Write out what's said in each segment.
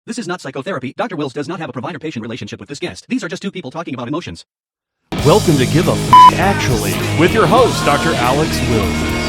This is not psychotherapy. Dr. Wills does not have a provider-patient relationship with this guest. These are just two people talking about emotions. Welcome to Give a Actually, with your host, Dr. Alex Wills.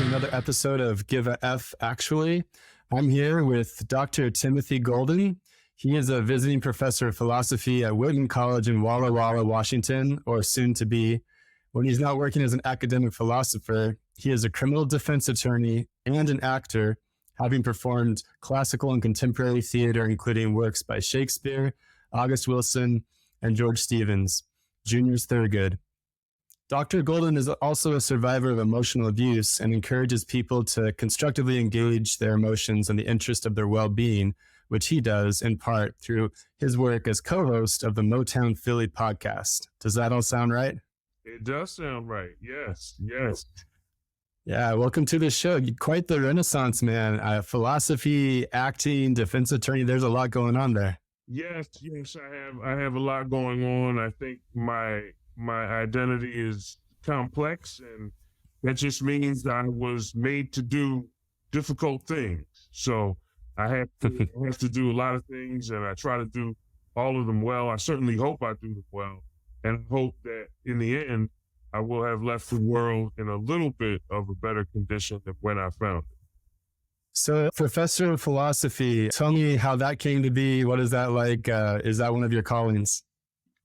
Another episode of Give a F Actually. I'm here with Dr. Timothy Golden. He is a visiting professor of philosophy at Wooten College in Walla Walla, Washington, or soon to be. When he's not working as an academic philosopher, he is a criminal defense attorney and an actor, having performed classical and contemporary theater, including works by Shakespeare, August Wilson, and George Stevens, Junior's Thurgood. Dr. Golden is also a survivor of emotional abuse and encourages people to constructively engage their emotions in the interest of their well-being, which he does in part through his work as co-host of the Motown Philly podcast. Does that all sound right? It does sound right. Yes, yes. Yeah, welcome to the show. Quite the renaissance, man. Philosophy, acting, defense attorney, there's a lot going on there. Yes, I have a lot going on. I think my identity is complex, and that just means that I was made to do difficult things. So I have to do a lot of things, and I try to do all of them well. I certainly hope I do them well, and hope that in the end, I will have left the world in a little bit of a better condition than when I found it. So, professor of philosophy, tell me how that came to be. What is that like? Is that one of your callings?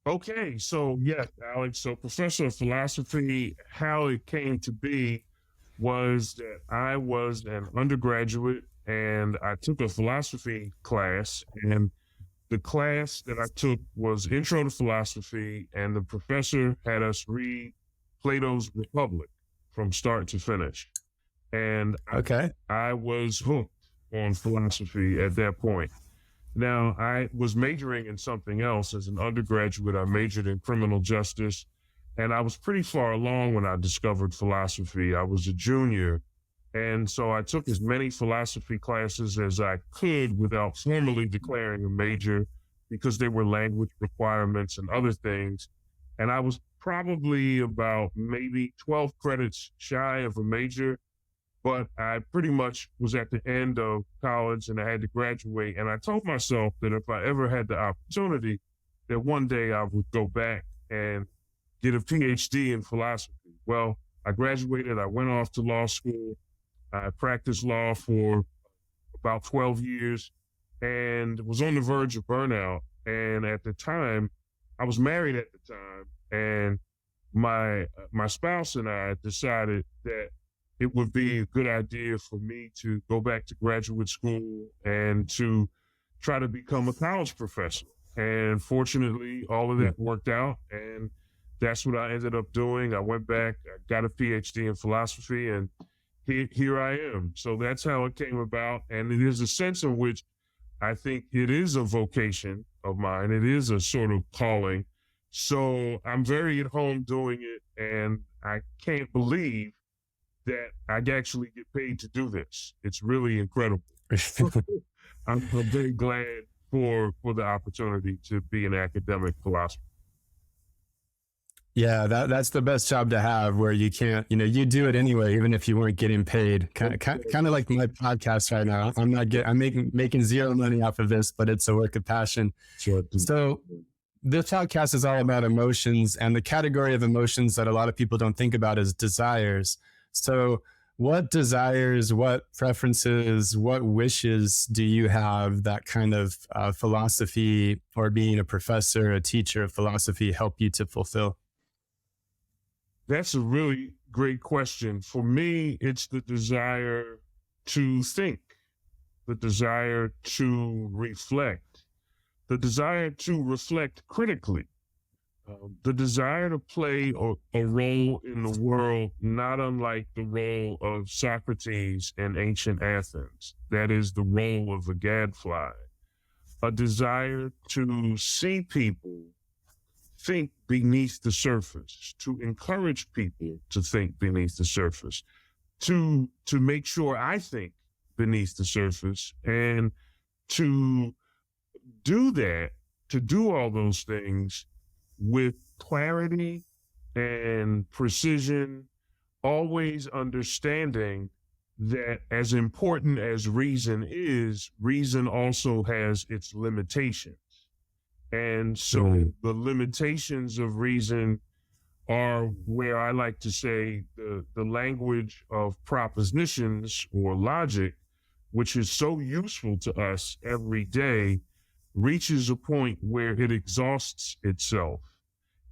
Okay, so yes, Alex, so professor of philosophy, how it came to be was that I was an undergraduate and I took a philosophy class, and the class that I took was Intro to Philosophy, and the professor had us read Plato's Republic from start to finish. And I was hooked on philosophy at that point. Now, I was majoring in something else as an undergraduate. I majored in criminal justice, and I was pretty far along when I discovered philosophy. I was a junior, and so I took as many philosophy classes as I could without formally declaring a major, because there were language requirements and other things. And I was probably about maybe 12 credits shy of a major, but I pretty much was at the end of college and I had to graduate. And I told myself that if I ever had the opportunity, that one day I would go back and get a PhD in philosophy. Well, I graduated, I went off to law school. I practiced law for about 12 years and was on the verge of burnout. And at the time, I was married at the time, and my spouse and I decided that it would be a good idea for me to go back to graduate school and to try to become a college professor. And fortunately, all of that worked out, and that's what I ended up doing. I went back, I got a PhD in philosophy, and here I am. So that's how it came about. And it is a sense in which I think it is a vocation of mine. It is a sort of calling. So I'm very at home doing it, and I can't believe that I actually get paid to do this. It's really incredible. I'm very glad for the opportunity to be an academic philosopher. Yeah, that's the best job to have, where you can't, you do it anyway, even if you weren't getting paid. Kind of like my podcast right now. I'm making zero money off of this, but it's a work of passion. Sure. So this podcast is all about emotions, and the category of emotions that a lot of people don't think about is desires. So what desires, what preferences, what wishes do you have that kind of philosophy or being a professor, a teacher of philosophy help you to fulfill? That's a really great question. For me, it's the desire to think, the desire to reflect, the desire to reflect critically, the desire to play a role in the world, not unlike the role of Socrates in ancient Athens. That is the role of the gadfly. A desire to see people think beneath the surface, to encourage people to think beneath the surface, to make sure I think beneath the surface. And to do that, to do all those things with clarity and precision, always understanding that as important as reason is, reason also has its limitations. And so the limitations of reason are where I like to say the language of propositions or logic, which is so useful to us every day, reaches a point where it exhausts itself.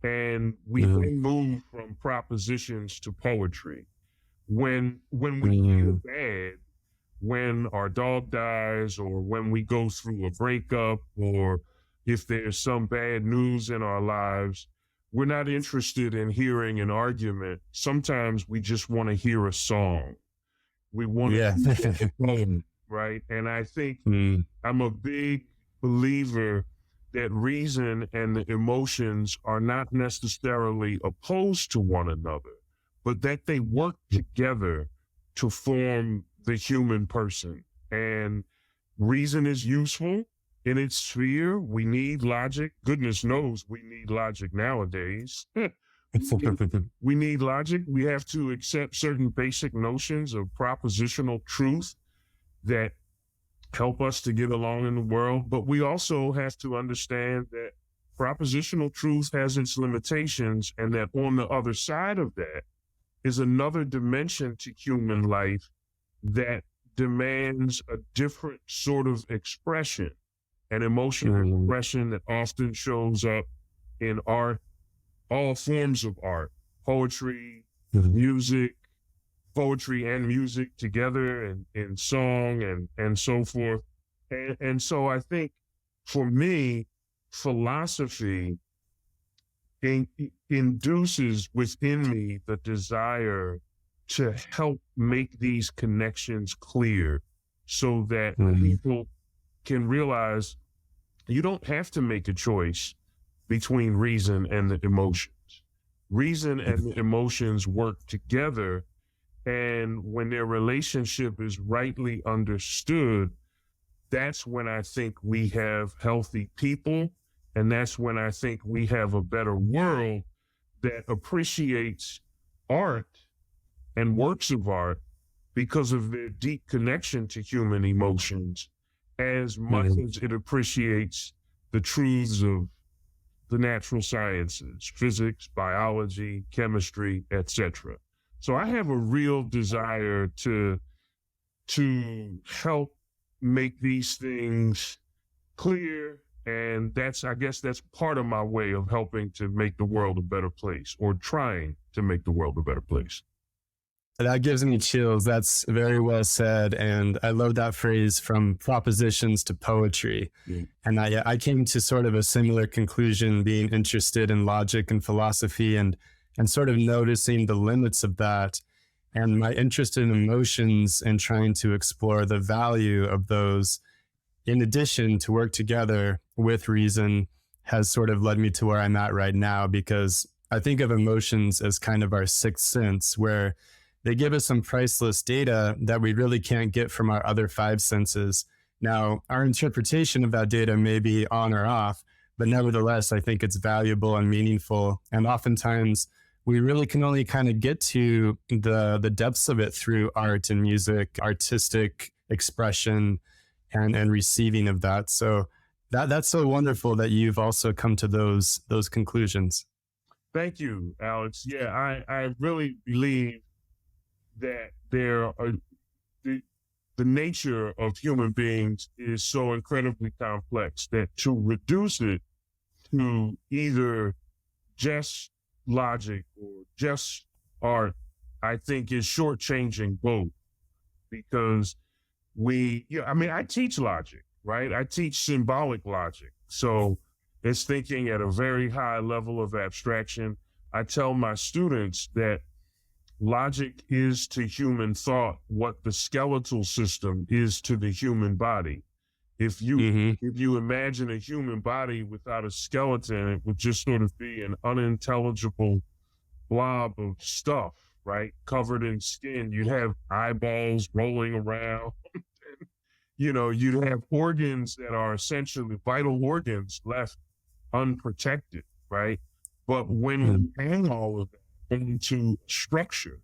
And we then move from propositions to poetry. When we feel bad, when our dog dies, or when we go through a breakup, or if there's some bad news in our lives, we're not interested in hearing an argument. Sometimes we just want to hear a song. We want to hear a poem, right? And I think I'm a big believer that reason and the emotions are not necessarily opposed to one another, but that they work together to form the human person. And reason is useful in its sphere. We need logic. Goodness knows we need logic nowadays. We need logic. We have to accept certain basic notions of propositional truth that help us to get along in the world. But we also have to understand that propositional truth has its limitations, and that on the other side of that is another dimension to human life that demands a different sort of expression, an emotional expression that often shows up in art, all forms of art, poetry, music, poetry and music together, and in song and so forth. And so I think for me, philosophy induces within me the desire to help make these connections clear so that people can realize you don't have to make a choice between reason and the emotions. Reason and the emotions work together, and when their relationship is rightly understood, that's when I think we have healthy people, and that's when I think we have a better world that appreciates art and works of art because of their deep connection to human emotions, as much as it appreciates the truths of the natural sciences, physics, biology, chemistry, etc. So I have a real desire to help make these things clear, and I guess that's part of my way of helping to make the world a better place, or trying to make the world a better place. That gives me chills. That's very well said. And I love that phrase, from propositions to poetry. And I came to sort of a similar conclusion, being interested in logic and philosophy, and sort of noticing the limits of that, and my interest in emotions and trying to explore the value of those, in addition to work together with reason, has sort of led me to where I'm at right now, because I think of emotions as kind of our sixth sense, where they give us some priceless data that we really can't get from our other five senses. Now, our interpretation of that data may be on or off, but nevertheless, I think it's valuable and meaningful. And oftentimes, we really can only kind of get to the depths of it through art and music, artistic expression, and receiving of that. So that's so wonderful that you've also come to those conclusions. Thank you, Alex. Yeah, I really believe that the nature of human beings is so incredibly complex that to reduce it to either just logic or just art, I think is shortchanging both, because I teach logic, right? I teach symbolic logic. So it's thinking at a very high level of abstraction. I tell my students that logic is to human thought what the skeletal system is to the human body. If you imagine a human body without a skeleton, it would just sort of be an unintelligible blob of stuff, right? Covered in skin. You'd have eyeballs rolling around. you'd have organs that are essentially vital organs left unprotected, right? But when we hang all of that into structure,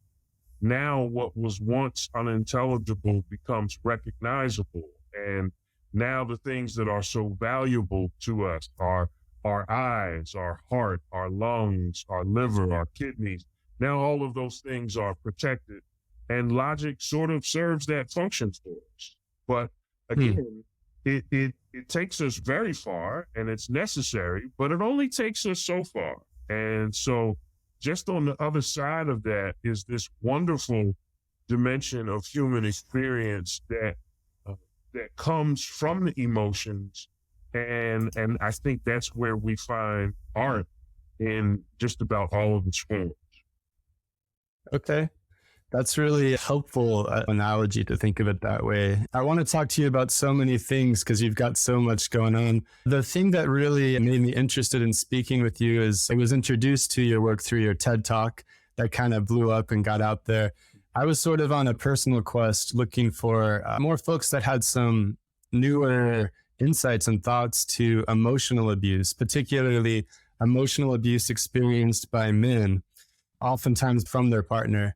now what was once unintelligible becomes recognizable. And now the things that are so valuable to us are our eyes, our heart, our lungs, our liver, our kidneys. Now all of those things are protected. And logic sort of serves that function for us. But again, it takes us very far, and it's necessary, but it only takes us so far. And so just on the other side of that is this wonderful dimension of human experience that comes from the emotions. And I think that's where we find art in just about all of its forms. Okay. That's really a helpful analogy to think of it that way. I want to talk to you about so many things because you've got so much going on. The thing that really made me interested in speaking with you is I was introduced to your work through your TED Talk that kind of blew up and got out there. I was sort of on a personal quest looking for more folks that had some newer insights and thoughts to emotional abuse, particularly emotional abuse experienced by men, oftentimes from their partner.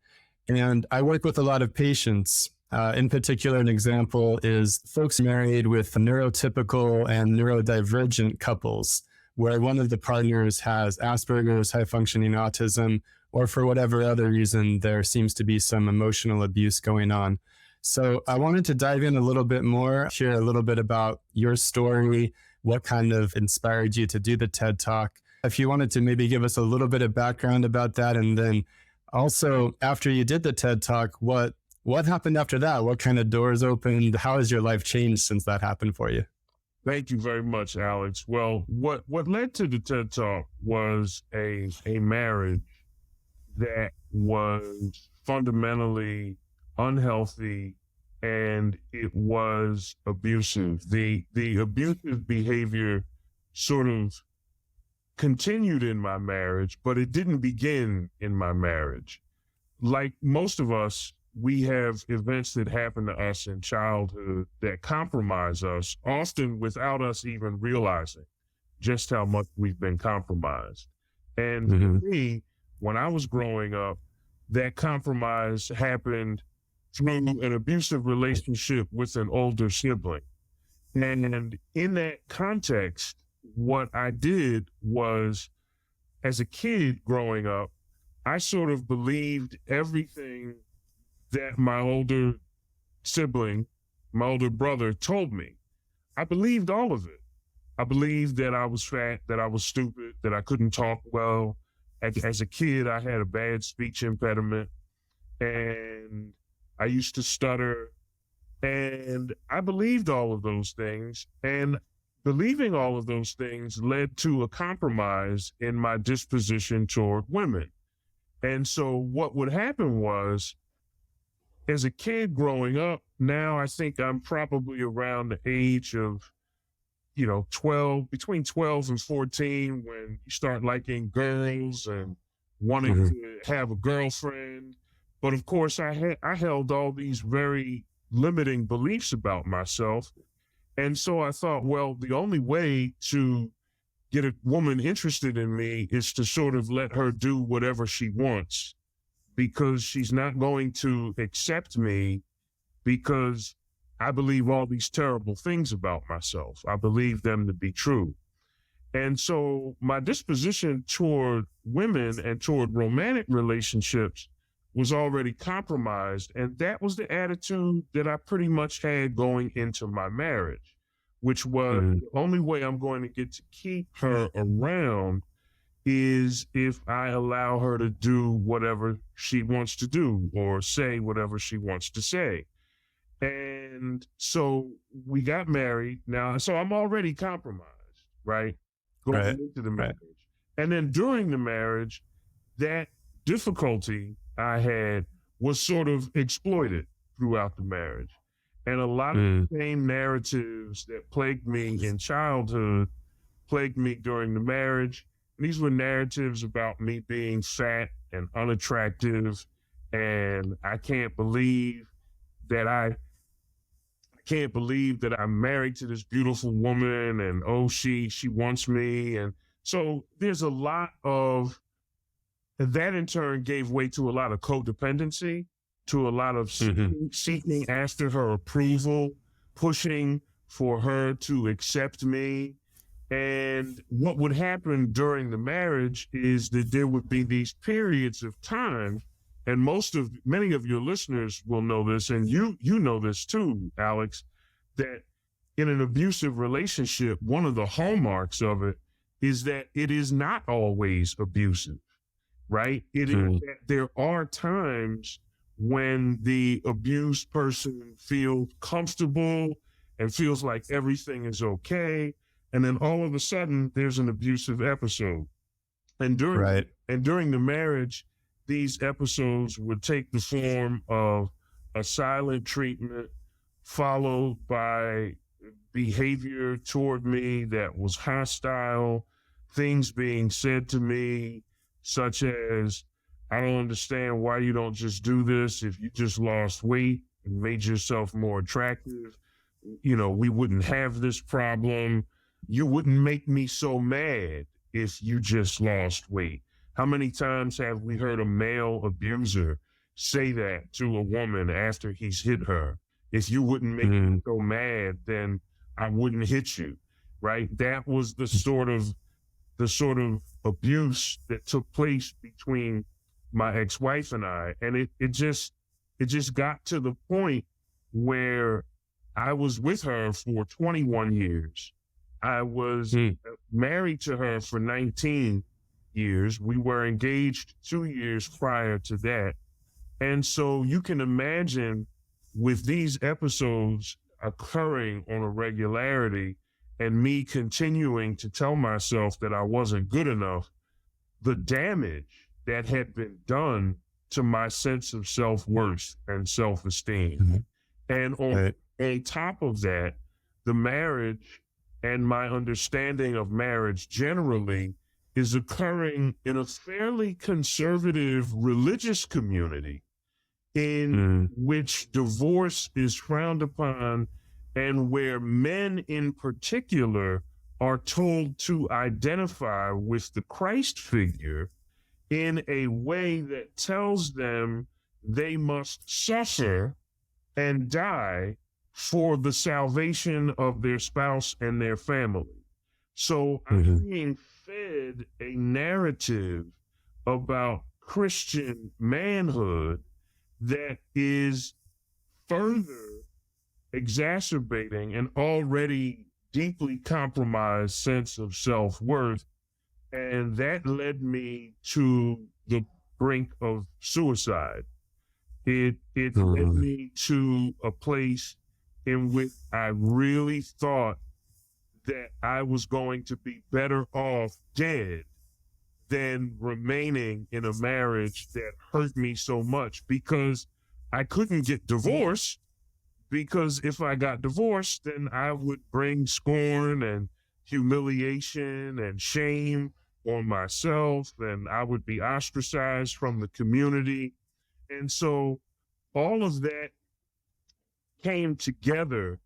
And I work with a lot of patients. In particular, an example is folks married with neurotypical and neurodivergent couples, where one of the partners has Asperger's, high-functioning autism, or for whatever other reason, there seems to be some emotional abuse going on. So I wanted to dive in a little bit more, hear a little bit about your story, what kind of inspired you to do the TED Talk. If you wanted to maybe give us a little bit of background about that, and then also, after you did the TED Talk, what happened after that? What kind of doors opened? How has your life changed since that happened for you? Thank you very much, Alex. Well, what led to the TED Talk was a marriage that was fundamentally unhealthy, and it was abusive. The abusive behavior sort of continued in my marriage, but it didn't begin in my marriage. Like most of us, we have events that happen to us in childhood that compromise us, often without us even realizing just how much we've been compromised. And for me, when I was growing up, that compromise happened through an abusive relationship with an older sibling. And in that context, what I did was, as a kid growing up, I sort of believed everything that my older sibling, my older brother, told me. I believed all of it. I believed that I was fat, that I was stupid, that I couldn't talk well. As a kid, I had a bad speech impediment, and I used to stutter. And I believed all of those things. And believing all of those things led to a compromise in my disposition toward women. And so what would happen was, as a kid growing up, now I think I'm probably around the age of, 12, between 12 and 14, when you start liking girls and wanting to have a girlfriend. But of course, I held all these very limiting beliefs about myself. And so I thought, well, the only way to get a woman interested in me is to sort of let her do whatever she wants, because she's not going to accept me because I believe all these terrible things about myself. I believe them to be true. And so my disposition toward women and toward romantic relationships was already compromised. And that was the attitude that I pretty much had going into my marriage, which was the only way I'm going to get to keep her around is if I allow her to do whatever she wants to do or say whatever she wants to say. And so we got married now. So I'm already compromised, right? Going into the marriage. And then during the marriage, that difficulty I had was sort of exploited throughout the marriage. And a lot of the same narratives that plagued me in childhood plagued me during the marriage. And these were narratives about me being fat and unattractive. And I can't believe that I can't believe that I'm married to this beautiful woman, and oh, she wants me. And so there's a lot of that. In turn gave way to a lot of codependency, to a lot of seeking after her approval, pushing for her to accept me. And what would happen during the marriage is that there would be these periods of time, and many of your listeners will know this, and you know this too, Alex, that in an abusive relationship, one of the hallmarks of it is that it is not always abusive, right? It is that there are times when the abused person feels comfortable and feels like everything is okay. And then all of a sudden there's an abusive episode. And during the marriage, these episodes would take the form of a silent treatment followed by behavior toward me that was hostile, things being said to me, such as, I don't understand why you don't just do this. If you just lost weight and made yourself more attractive, we wouldn't have this problem. You wouldn't make me so mad if you just lost weight. How many times have we heard a male abuser say that to a woman after he's hit her? If you wouldn't make me so mad, then I wouldn't hit you, right? That was the sort of abuse that took place between my ex-wife and I. And it just got to the point where I was with her for 21 years. I was married to her for 19 years. We were engaged 2 years prior to that. And so you can imagine, with these episodes occurring on a regularity and me continuing to tell myself that I wasn't good enough, the damage that had been done to my sense of self-worth and self-esteem. And on top of that, the marriage and my understanding of marriage generally is occurring in a fairly conservative religious community in which divorce is frowned upon, and where men in particular are told to identify with the Christ figure in a way that tells them they must suffer and die for the salvation of their spouse and their family. So I'm being fed a narrative about Christian manhood that is further exacerbating an already deeply compromised sense of self-worth. And that led me to the brink of suicide. It led me to a place in which I really thought that I was going to be better off dead than remaining in a marriage that hurt me so much, because I couldn't get divorced, because if I got divorced, then I would bring scorn and humiliation and shame on myself, and I would be ostracized from the community. And so all of that came together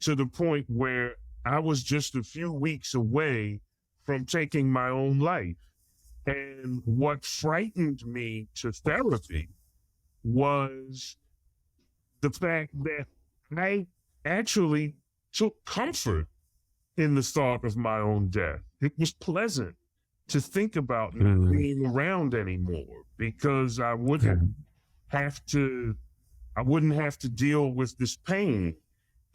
to the point where I was just a few weeks away from taking my own life. And what frightened me to therapy was the fact that I actually took comfort in the thought of my own death. It was pleasant to think about not being around anymore, because I wouldn't have to deal with this pain.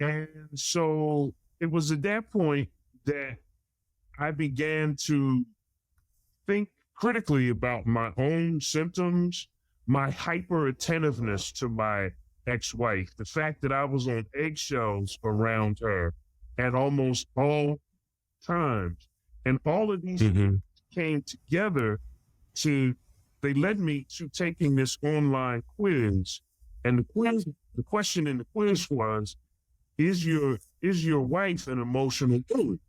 And so it was at that point that I began to think critically about my own symptoms, my hyper attentiveness to my ex-wife, the fact that I was on eggshells around her at almost all times. And all of these things came together they led me to taking this online quiz. And the question in the quiz was, is your wife an emotional bully?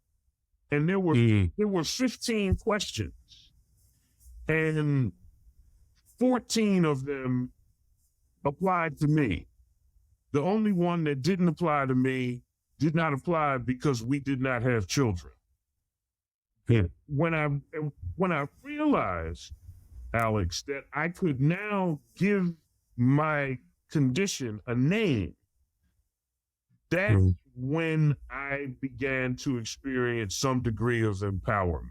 And there were 15 questions, and 14 of them applied to me. The only one that didn't apply to me did not apply because we did not have children. Yeah. When I realized, Alex, that I could now give my condition a name, that's when I began to experience some degree of empowerment.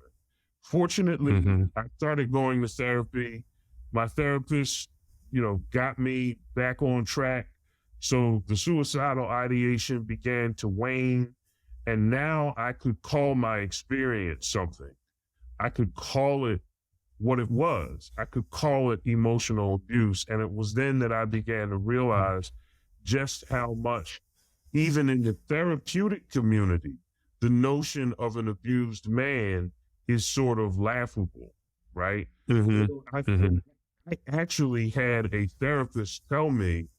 Fortunately, I started going to therapy. My therapist, got me back on track. So the suicidal ideation began to wane. And now I could call my experience something. I could call it what it was. I could call it emotional abuse. And it was then that I began to realize just how much, even in the therapeutic community, the notion of an abused man is sort of laughable, right? I actually had a therapist tell me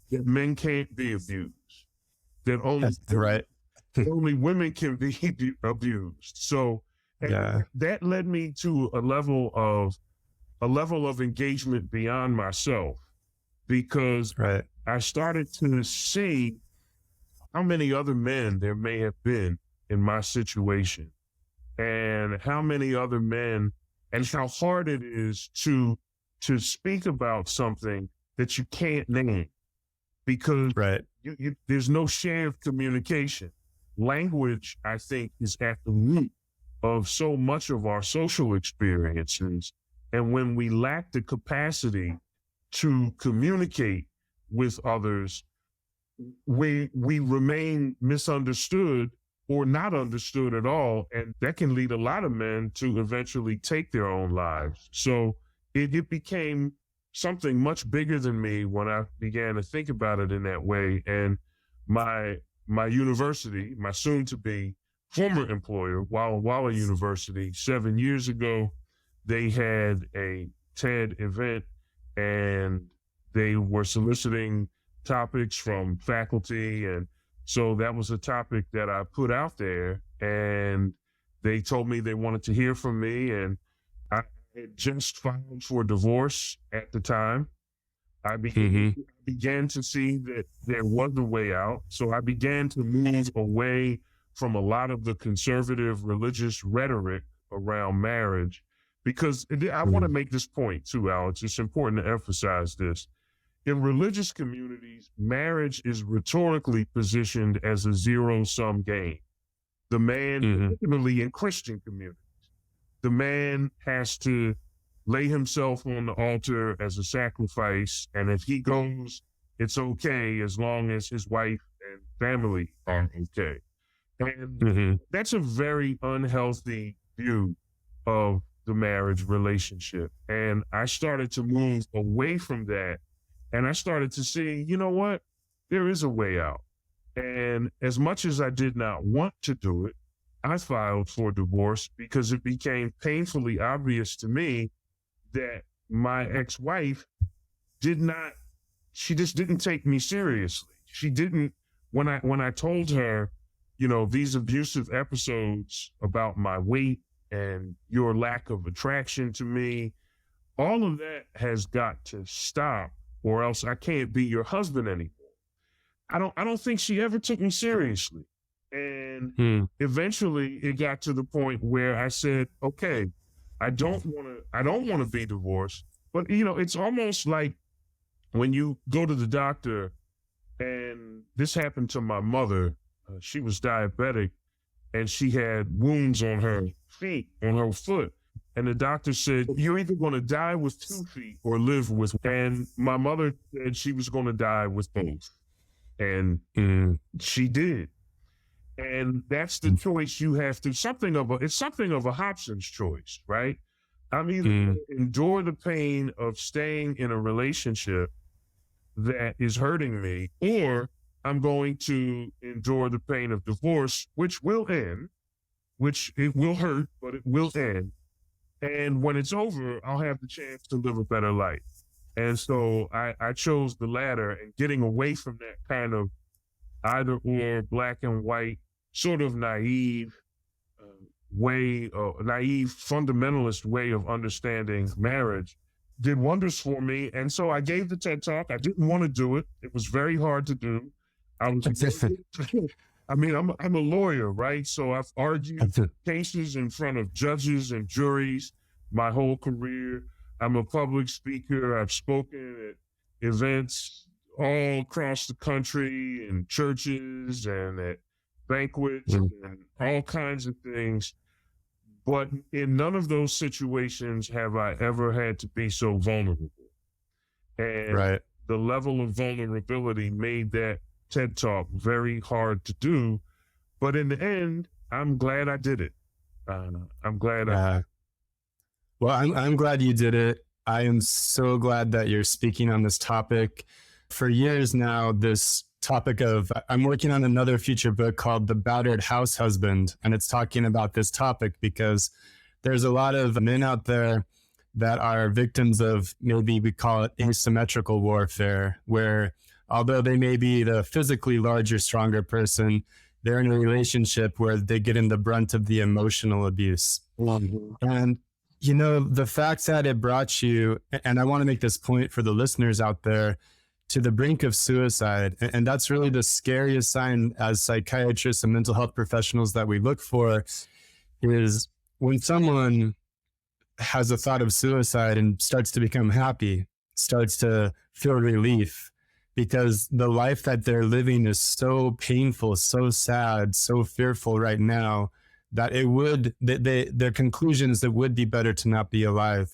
that men can't be abused, that only women can be abused. So that led me to a level of engagement beyond myself, because I started to see how many other men there may have been in my situation, and how many other men, and how hard it is to speak about something that you can't name, because there's no shared communication. Language, I think, is at the root of so much of our social experiences. And when we lack the capacity to communicate with others, we remain misunderstood or not understood at all. And that can lead a lot of men to eventually take their own lives. So it became something much bigger than me when I began to think about it in that way. And my university, my soon-to-be former employer, Walla University, 7 years ago, they had a TED event, and they were soliciting topics from faculty. And so that was a topic that I put out there, and they told me they wanted to hear from me. And I had just filed for divorce at the time. I began to see that there was a way out. So I began to move away from a lot of the conservative religious rhetoric around marriage, because I want to make this point too, Alex. It's important to emphasize this. In religious communities, marriage is rhetorically positioned as a zero-sum game. The man, particularly in Christian communities, the man has to lay himself on the altar as a sacrifice, and if he goes, it's okay as long as his wife and family are okay. And that's a very unhealthy view of the marriage relationship. And I started to move away from that, and I started to see, you know what? There is a way out. And as much as I did not want to do it, I filed for divorce because it became painfully obvious to me that my ex-wife she just didn't take me seriously. She didn't, when I told her, these abusive episodes about my weight and your lack of attraction to me, all of that has got to stop, or else I can't be your husband anymore. I don't think she ever took me seriously. And eventually it got to the point where I said, okay, I don't want to be divorced. But it's almost like when you go to the doctor, and this happened to my mother. She was diabetic, and she had wounds on her feet, on her foot. And the doctor said, you're either going to die with 2 feet or live with. And my mother said she was going to die with both. And she did. And that's the choice you have to, it's something of a Hobson's choice, right? I'm either going to endure the pain of staying in a relationship that is hurting me, or I'm going to endure the pain of divorce, which will end, which it will hurt, but it will end. And when it's over, I'll have the chance to live a better life. And so I chose the latter, and getting away from that kind of either or, black and white, sort of naive fundamentalist way of understanding marriage, did wonders for me. And so I gave the TED Talk. I didn't want to do it. It was very hard to do. I was, I mean, I'm a lawyer, right? So I've argued cases in front of judges and juries my whole career. I'm a public speaker. I've spoken at events all across the country, in churches and at banquets and all kinds of things. But in none of those situations have I ever had to be so vulnerable. And the level of vulnerability made that TED Talk very hard to do. But in the end, I'm glad I did it. I'm glad Well, I'm glad you did it. I am so glad that you're speaking on this topic. For years now, this topic of, I'm working on another future book called The Battered House Husband, and it's talking about this topic because there's a lot of men out there that are victims of, maybe we call it asymmetrical warfare, where although they may be the physically larger, stronger person, they're in a relationship where they get in the brunt of the emotional abuse. And you know, the fact that it brought you, and I want to make this point for the listeners out there, to the brink of suicide. And that's really the scariest sign as psychiatrists and mental health professionals that we look for, is when someone has a thought of suicide and starts to become happy, starts to feel relief, because the life that they're living is so painful, so sad, so fearful right now, that it would, their conclusion is it would be better to not be alive.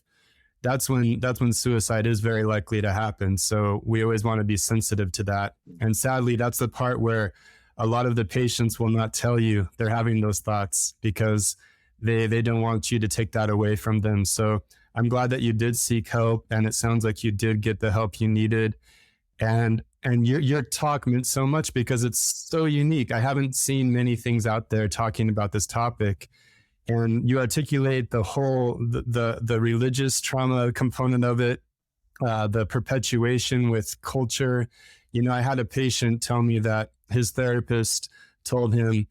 That's when suicide is very likely to happen. So we always want to be sensitive to that. And sadly, that's the part where a lot of the patients will not tell you they're having those thoughts, because they don't want you to take that away from them. So I'm glad that you did seek help, and it sounds like you did get the help you needed. And your talk meant so much because it's so unique. I haven't seen many things out there talking about this topic. And you articulate the whole, the religious trauma component of it, the perpetuation with culture. You know, I had a patient tell me that his therapist told him,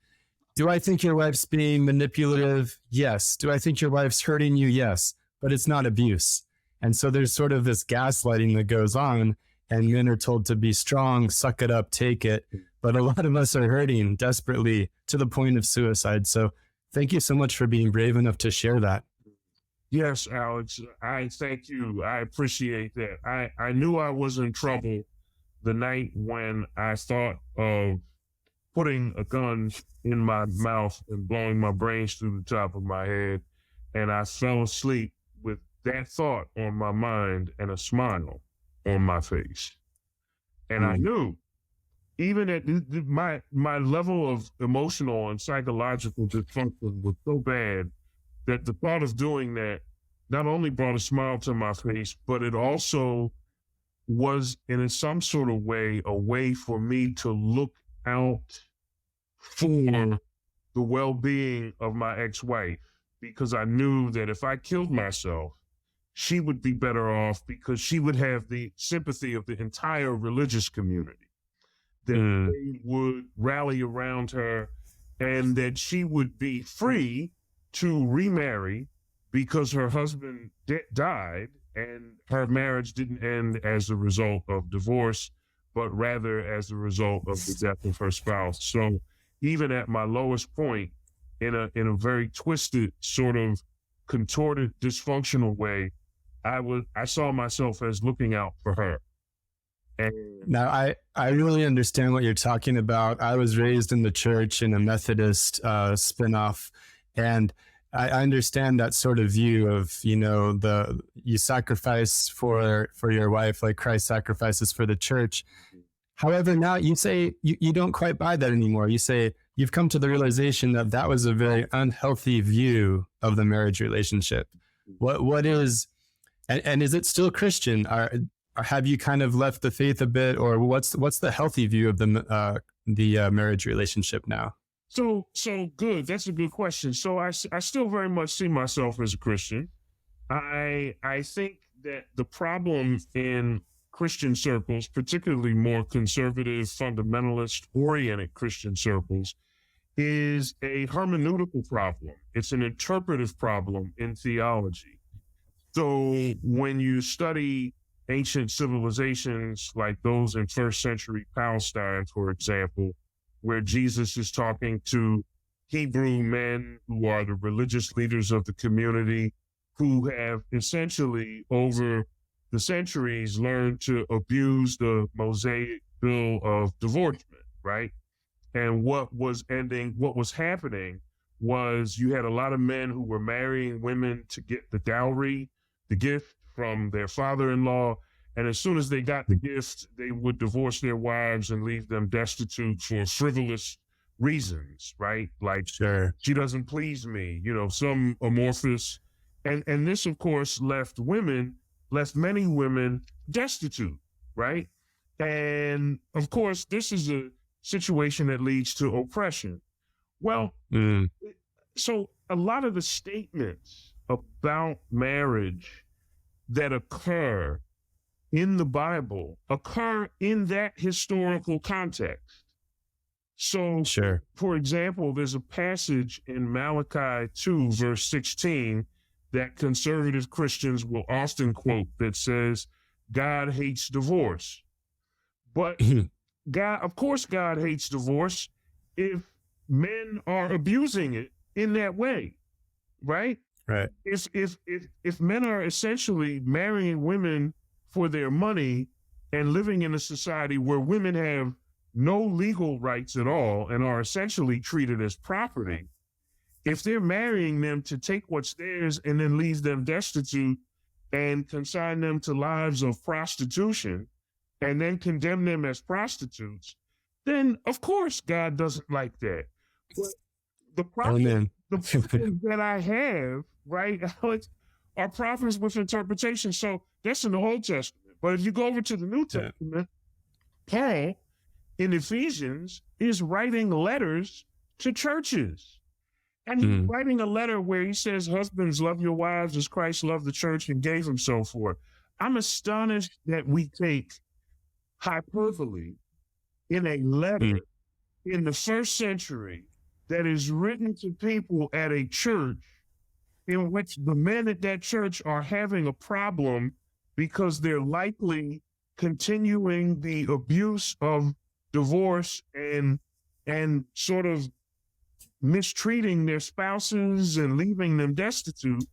"Do I think your wife's being manipulative? Yes. Do I think your wife's hurting you? Yes. But it's not abuse." And so there's sort of this gaslighting that goes on, and men are told to be strong, suck it up, take it. But a lot of us are hurting desperately to the point of suicide. So thank you so much for being brave enough to share that. Yes, Alex, I thank you. I appreciate that. I knew I was in trouble the night when I thought of putting a gun in my mouth and blowing my brains through the top of my head. And I fell asleep with that thought on my mind and a smile on my face. And I knew, even at my level of emotional and psychological dysfunction was so bad that the thought of doing that not only brought a smile to my face, but it also was, in some sort of way, a way for me to look out for the well-being of my ex-wife, because I knew that if I killed myself, she would be better off, because she would have the sympathy of the entire religious community, that they would rally around her, and that she would be free to remarry because her husband died and her marriage didn't end as a result of divorce, but rather as a result of the death of her spouse. So even at my lowest point, in a very twisted, sort of contorted, dysfunctional way, I saw myself as looking out for her. And now, I really understand what you're talking about. I was raised in the church in a Methodist spinoff, and I understand that sort of view of, you know, you sacrifice for your wife like Christ sacrifices for the church. However, now you say you don't quite buy that anymore. You say you've come to the realization that that was a very unhealthy view of the marriage relationship. What is, and is it still Christian? Have you kind of left the faith a bit, or what's the healthy view of the marriage relationship now? So good. That's a good question. So I still very much see myself as a Christian. I think that the problem in Christian circles, particularly more conservative, fundamentalist-oriented Christian circles, is a hermeneutical problem. It's an interpretive problem in theology. So when you study ancient civilizations like those in first century Palestine, for example, where Jesus is talking to Hebrew men who are the religious leaders of the community, who have essentially over the centuries learned to abuse the Mosaic bill of divorcement, right? And what was happening was you had a lot of men who were marrying women to get the dowry, the gift from their father-in-law. And as soon as they got the gift, they would divorce their wives and leave them destitute for frivolous reasons, right? Like, Sure. she doesn't please me, some amorphous. And this, of course, left many women destitute, right? And of course, this is a situation that leads to oppression. Well, so a lot of the statements about marriage that occur in the Bible occur in that historical context. So, Sure. for example, there's a passage in Malachi 2, verse 16, that conservative Christians will often quote that says, God hates divorce. But of course, God hates divorce if men are abusing it in that way, right? Right. If men are essentially marrying women for their money and living in a society where women have no legal rights at all and are essentially treated as property, if they're marrying them to take what's theirs and then leave them destitute and consign them to lives of prostitution and then condemn them as prostitutes, then of course God doesn't like that. But the problem that I have, right, Alex, are problems with interpretation. So that's in the Old Testament. But if you go over to the New Testament, Paul in Ephesians is writing letters to churches. And he's writing a letter where he says, husbands, love your wives as Christ loved the church and gave himself for it. I'm astonished that we take hyperbole in a letter in the first century that is written to people at a church in which the men at that church are having a problem because they're likely continuing the abuse of divorce and sort of mistreating their spouses and leaving them destitute.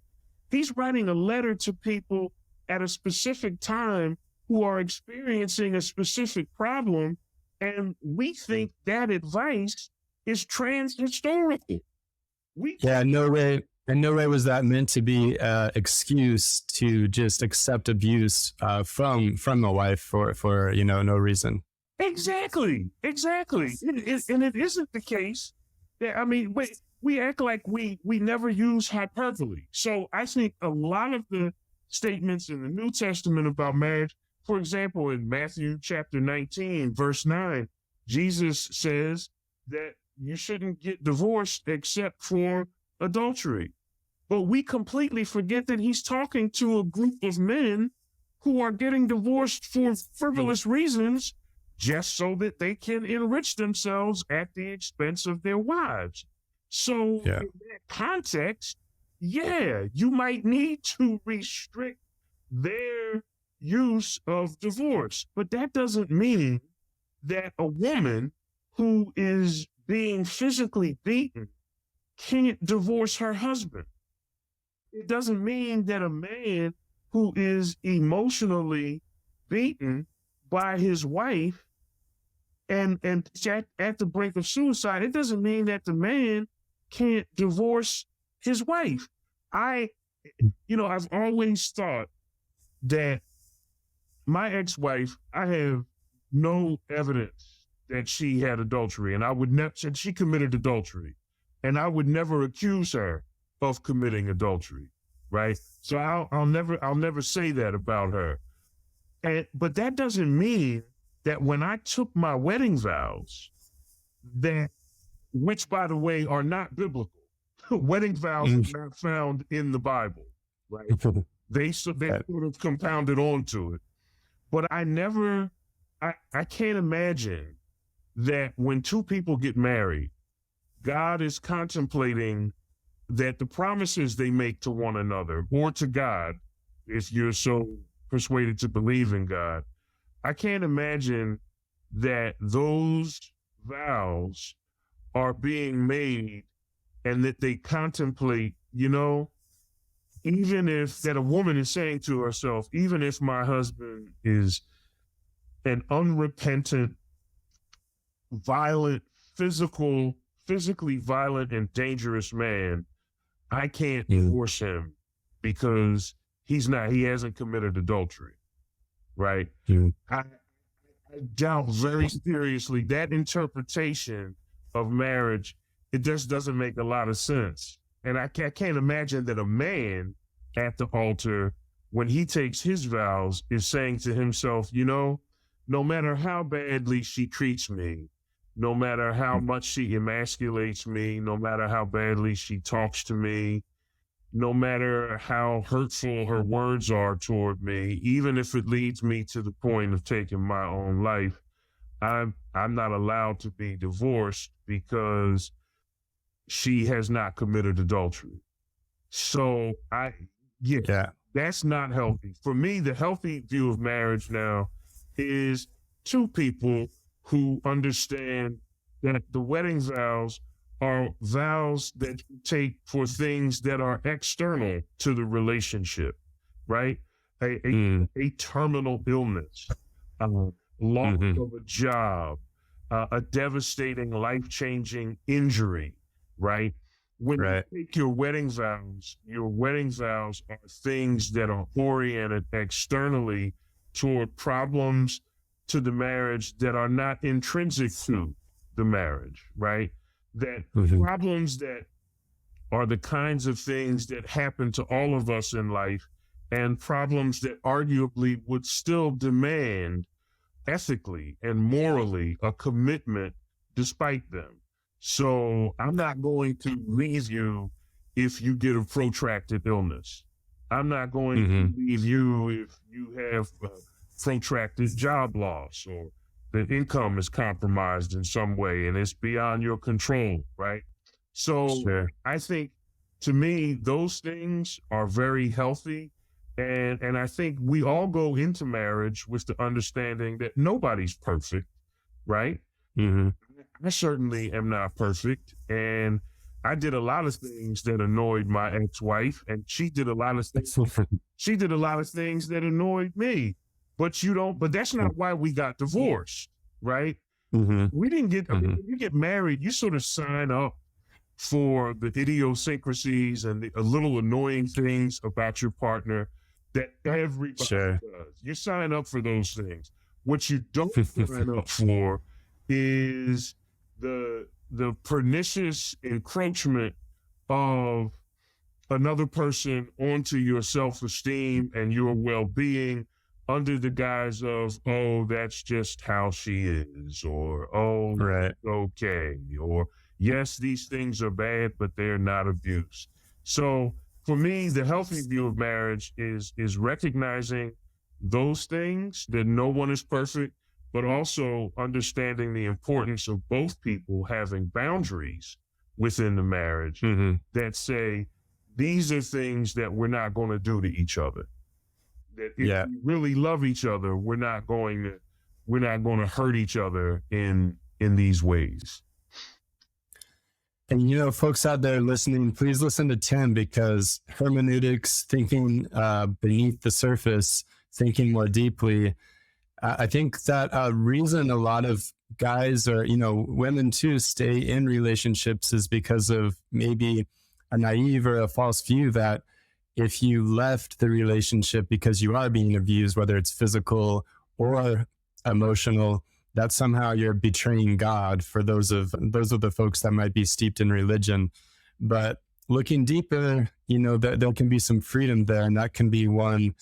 He's writing a letter to people at a specific time who are experiencing a specific problem, and we think that advice is trans-historical. No way was that meant to be excuse to just accept abuse from a wife for no reason. Exactly. And it isn't the case. I mean, we act like we never use hyperbole. So I think a lot of the statements in the New Testament about marriage, for example, in Matthew chapter 19, verse 9, Jesus says that you shouldn't get divorced except for adultery. But we completely forget that he's talking to a group of men who are getting divorced for frivolous reasons, just so that they can enrich themselves at the expense of their wives. So in that context, you might need to restrict their use of divorce. But that doesn't mean that a woman who is being physically beaten can't divorce her husband. It doesn't mean that a man who is emotionally beaten by his wife and at the brink of suicide, it doesn't mean that the man can't divorce his wife. I've always thought that my ex-wife, I have no evidence that she had adultery, and I would never said she committed adultery, and I would never accuse her of committing adultery, right? So I'll never say that about her. But that doesn't mean that when I took my wedding vows, which by the way are not biblical, wedding vows are not found in the Bible, right? They sort of compounded onto it. But I can't imagine that when two people get married, God is contemplating that the promises they make to one another or to God if you're so persuaded to believe in God. I can't imagine that those vows are being made and that they contemplate, even if that a woman is saying to herself, even if my husband is an unrepentant, violent, physically violent and dangerous man, I can't divorce him because he hasn't committed adultery, right? I doubt very seriously that interpretation of marriage. It just doesn't make a lot of sense. And I can't imagine that a man at the altar, when he takes his vows, is saying to himself, no matter how badly she treats me, no matter how much she emasculates me, no matter how badly she talks to me, no matter how hurtful her words are toward me, even if it leads me to the point of taking my own life, I'm not allowed to be divorced because she has not committed adultery. So that's not healthy. For me, the healthy view of marriage now is two people who understand that the wedding vows are vows that you take for things that are external to the relationship, right? A terminal illness, loss of a job, a devastating, life-changing injury, right? When you take your wedding vows are things that are oriented externally toward problems to the marriage that are not intrinsic to the marriage, right? That problems that are the kinds of things that happen to all of us in life, and problems that arguably would still demand ethically and morally a commitment despite them. So I'm not going to leave you if you get a protracted illness. I'm not going to leave you if you have protracted job loss or the income is compromised in some way and it's beyond your control, right? So I think, to me, those things are very healthy. And I think we all go into marriage with the understanding that nobody's perfect, right? I certainly am not perfect. And I did a lot of things that annoyed my ex-wife, and she did a lot of things that annoyed me. But that's not why we got divorced, right? We didn't get, when you get married, you sort of sign up for the idiosyncrasies and the little annoying things about your partner that everybody does. You sign up for those things. What you don't sign up for is the pernicious encroachment of another person onto your self-esteem and your well-being under the guise of, oh, that's just how she is, or, oh, okay, or, yes, these things are bad, but they're not abuse. So for me, the healthy view of marriage is recognizing those things, that no one is perfect, but also understanding the importance of both people having boundaries within the marriage that say, these are things that we're not going to do to each other. That if we really love each other, we're not going to hurt each other in these ways. And, folks out there listening, please listen to Tim, because hermeneutics, thinking beneath the surface, thinking more deeply, I think that reason a lot of guys, or, women too, stay in relationships is because of maybe a naive or a false view that if you left the relationship because you are being abused, whether it's physical or emotional, that somehow you're betraying God, for those of the folks that might be steeped in religion. But looking deeper, there can be some freedom there, and that can be one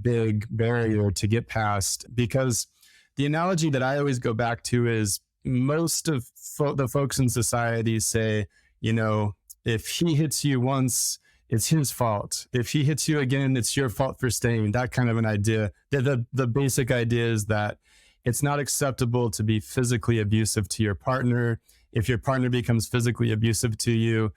big barrier to get past. Because the analogy that I always go back to is, most of the folks in society say, if he hits you once, it's his fault. If he hits you again, it's your fault for staying. That kind of an idea. The basic idea is that it's not acceptable to be physically abusive to your partner. If your partner becomes physically abusive to you,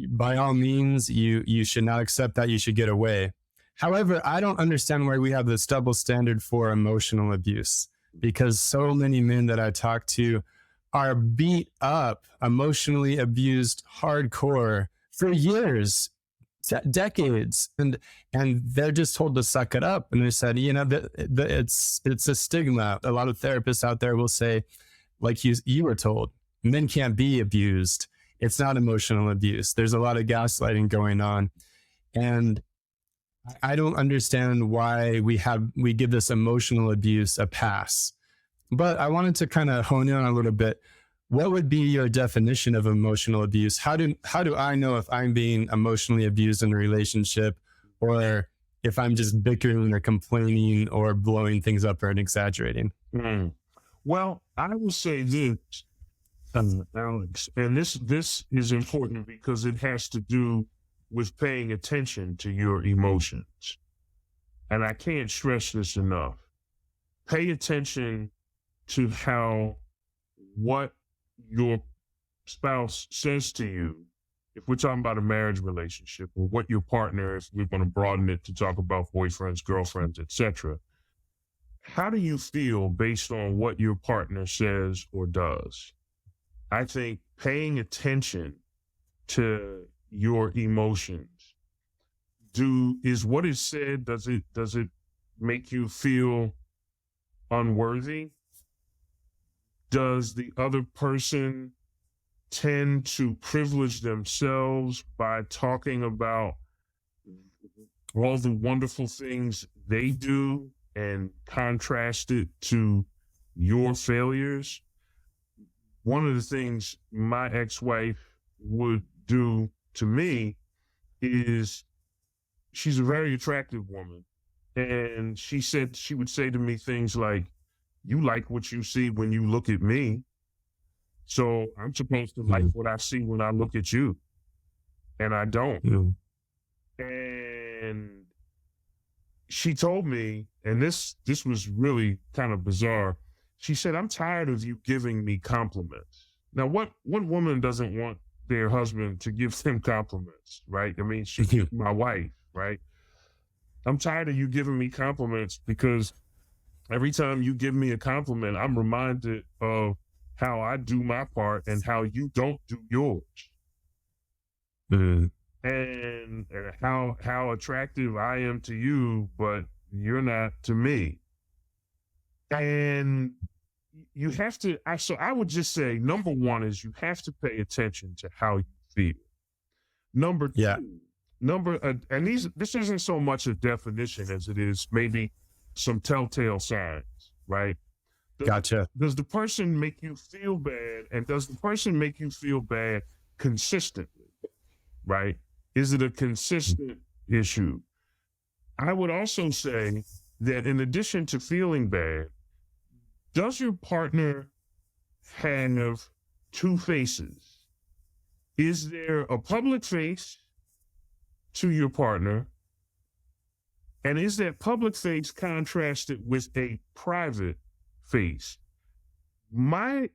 by all means, you should not accept that. You should get away. However, I don't understand why we have this double standard for emotional abuse, because so many men that I talk to are beat up, emotionally abused hardcore for years, decades, and they're just told to suck it up. And they said, it's a stigma. A lot of therapists out there will say, like you were told, men can't be abused. It's not emotional abuse. There's a lot of gaslighting going on. And I don't understand why we give this emotional abuse a pass. But I wanted to kind of hone in on a little bit. What would be your definition of emotional abuse? How do I know if I'm being emotionally abused in a relationship, or if I'm just bickering or complaining or blowing things up or exaggerating? Well, I will say this, Alex, and this is important because it has to do with paying attention to your emotions. And I can't stress this enough. Pay attention to what your spouse says to you, if we're talking about a marriage relationship, or what your partner, if we're going to broaden it to talk about boyfriends, girlfriends, etc. How do you feel based on what your partner says or does? I think paying attention to your emotions, is what is said, does it make you feel unworthy? Does the other person tend to privilege themselves by talking about all the wonderful things they do and contrast it to your failures? One of the things my ex-wife would do to me is, she's a very attractive woman. And she said, she would say to me things like, you like what you see when you look at me. So I'm supposed to like what I see when I look at you. And I don't. And she told me, and this was really kind of bizarre. She said, I'm tired of you giving me compliments. Now, what woman doesn't want their husband to give them compliments, right? I mean, she's my wife, right? I'm tired of you giving me compliments, because every time you give me a compliment, I'm reminded of how I do my part and how you don't do yours. And how attractive I am to you, but you're not to me. And you have to, so I would just say, number one is you have to pay attention to how you feel. Number two, and this isn't so much a definition as it is maybe some telltale signs, right? Gotcha. Does the person make you feel bad? And does the person make you feel bad consistently, right? Is it a consistent issue? I would also say that in addition to feeling bad, does your partner have two faces? Is there a public face to your partner? And is that public face contrasted with a private face? My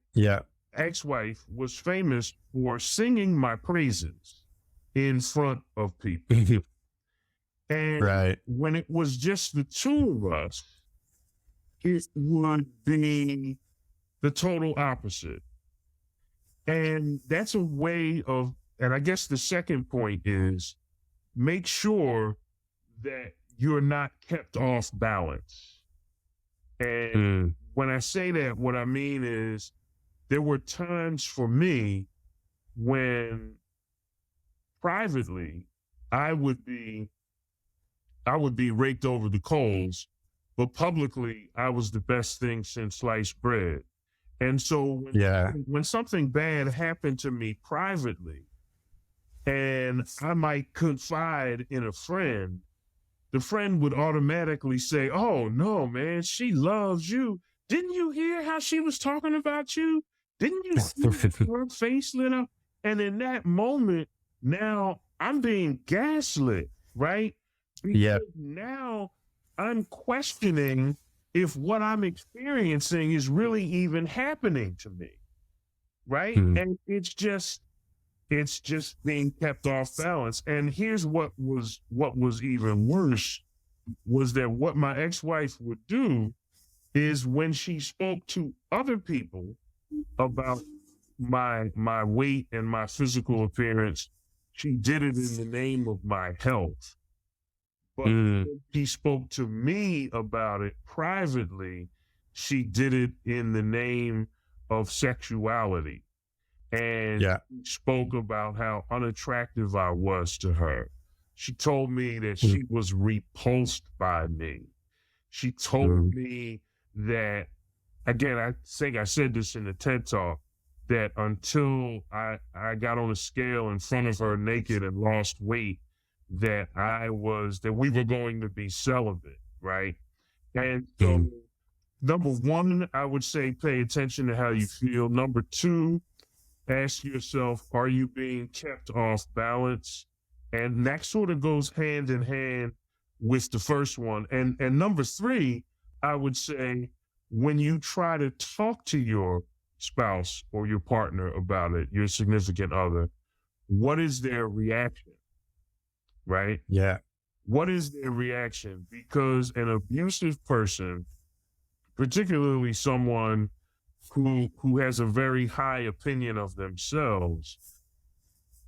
ex-wife was famous for singing my praises in front of people. And when it was just the two of us, it would be the total opposite. And that's a way of, and I guess the second point is, make sure that you're not kept off balance. And when I say that, what I mean is, there were times for me when privately I would be raked over the coals, but publicly I was the best thing since sliced bread. And so when something bad happened to me privately, and I might confide in a friend, the friend would automatically say, oh, no, man, she loves you. Didn't you hear how she was talking about you? Didn't you see her face lit up? And in that moment, now I'm being gaslit, right? Because now I'm questioning if what I'm experiencing is really even happening to me, right? And it's just being kept off balance. And here's what was even worse was that what my ex-wife would do is when she spoke to other people about my weight and my physical appearance, she did it in the name of my health. But when she spoke to me about it privately, she did it in the name of sexuality. And spoke about how unattractive I was to her. She told me that she was repulsed by me. She told me that, again, I think I said this in the TED Talk, that until I got on a scale in front of her naked and lost weight, that we were going to be celibate, right? And so, number one, I would say pay attention to how you feel. Number two, ask yourself, are you being kept off balance? And that sort of goes hand in hand with the first one. And number three, I would say, when you try to talk to your spouse or your partner about it, your significant other, what is their reaction? Right? Yeah. What is their reaction? Because an abusive person, particularly someone who has a very high opinion of themselves,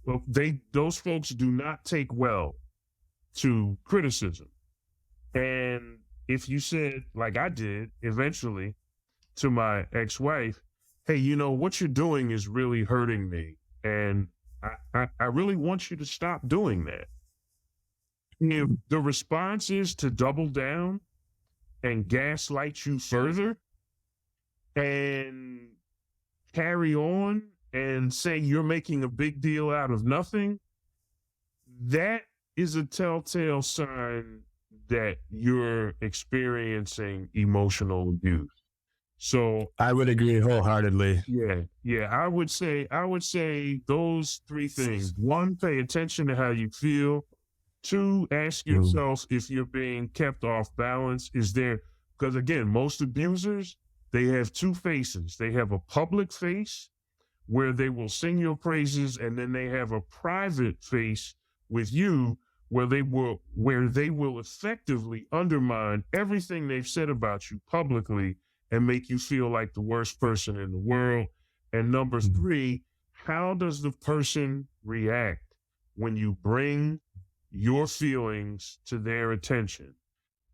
well, those folks do not take well to criticism. And if you said, like I did eventually to my ex-wife, hey, you know, what you're doing is really hurting me, and I really want you to stop doing that. If the response is to double down and gaslight you further and carry on and say you're making a big deal out of nothing, that is a telltale sign that you're experiencing emotional abuse. So I would agree wholeheartedly. Yeah. I would say those three things. One, pay attention to how you feel. Two, ask yourself if you're being kept off balance. Because again, most abusers, they have two faces. They have a public face where they will sing your praises, and then they have a private face with you where they will effectively undermine everything they've said about you publicly and make you feel like the worst person in the world. And number three, how does the person react when you bring your feelings to their attention?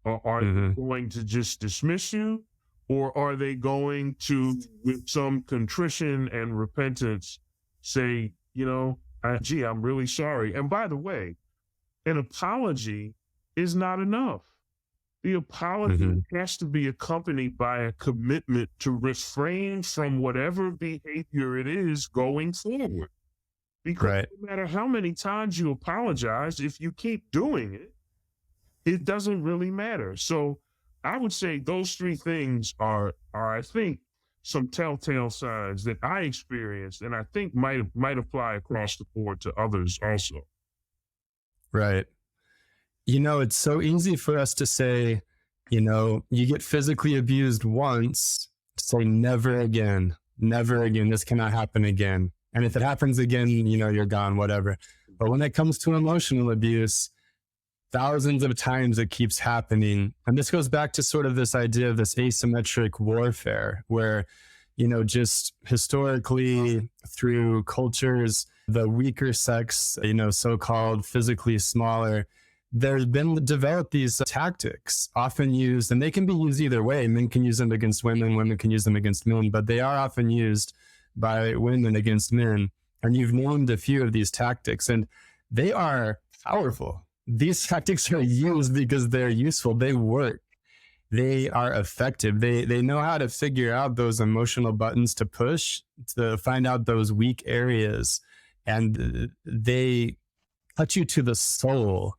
Or are they going to just dismiss you? Or are they going to, with some contrition and repentance, say, you know, I'm really sorry. And by the way, an apology is not enough. The apology has to be accompanied by a commitment to refrain from whatever behavior it is going forward. Because no matter how many times you apologize, if you keep doing it, it doesn't really matter. So I would say those three things are I think, some telltale signs that I experienced, and I think might apply across the board to others also. Right. You know, it's so easy for us to say, you know, you get physically abused once, say never again, this cannot happen again. And if it happens again, you know, you're gone, whatever. But when it comes to emotional abuse, thousands of times it keeps happening. And this goes back to sort of this idea of this asymmetric warfare where, you know, just historically through cultures, the weaker sex, you know, so-called physically smaller, there's been developed these tactics often used, and they can be used either way. Men can use them against women, women can use them against men, but they are often used by women against men. And you've named a few of these tactics, and they are powerful. These tactics are used because they're useful. They work. They are effective. They know how to figure out those emotional buttons to push, to find out those weak areas, and they touch you to the soul.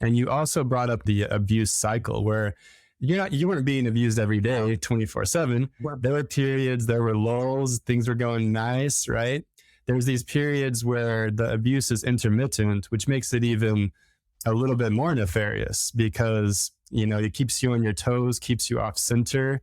And you also brought up the abuse cycle where you weren't being abused every day, 24/7. There were periods, there were lulls, things were going nice, right? There's these periods where the abuse is intermittent, which makes it even a little bit more nefarious because, you know, it keeps you on your toes, keeps you off center.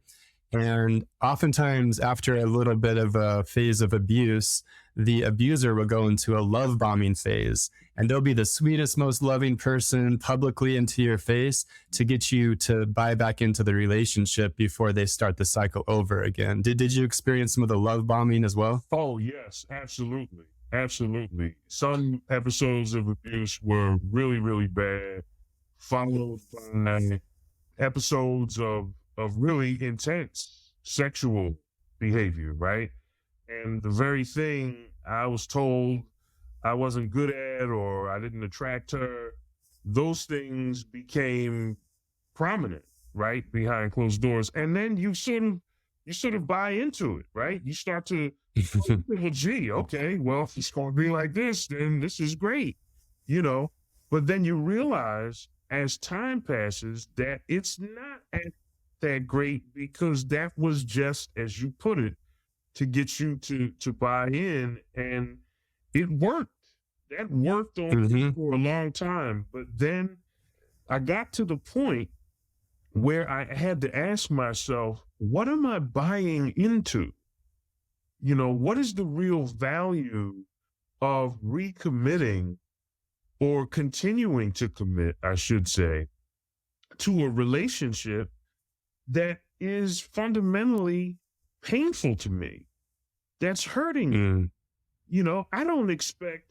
And oftentimes, after a little bit of a phase of abuse, the abuser will go into a love bombing phase. And they'll be the sweetest, most loving person publicly into your face to get you to buy back into the relationship before they start the cycle over again. Did you experience some of the love bombing as well? Oh, yes, absolutely. Absolutely. Some episodes of abuse were really, really bad, followed by episodes of really intense sexual behavior, right? And the very thing I was told I wasn't good at or I didn't attract her, those things became prominent, right, behind closed doors. And then you sort of buy into it, right? You start to, well, gee, okay, well, if it's going to be like this, then this is great, you know? But then you realize as time passes that it's not that great because that was just, as you put it, to get you to buy in, and it worked. That worked on me for a long time. But then I got to the point where I had to ask myself, what am I buying into? You know, what is the real value of recommitting or continuing to commit, I should say, to a relationship that is fundamentally painful to me, that's hurting me? You know, I don't expect,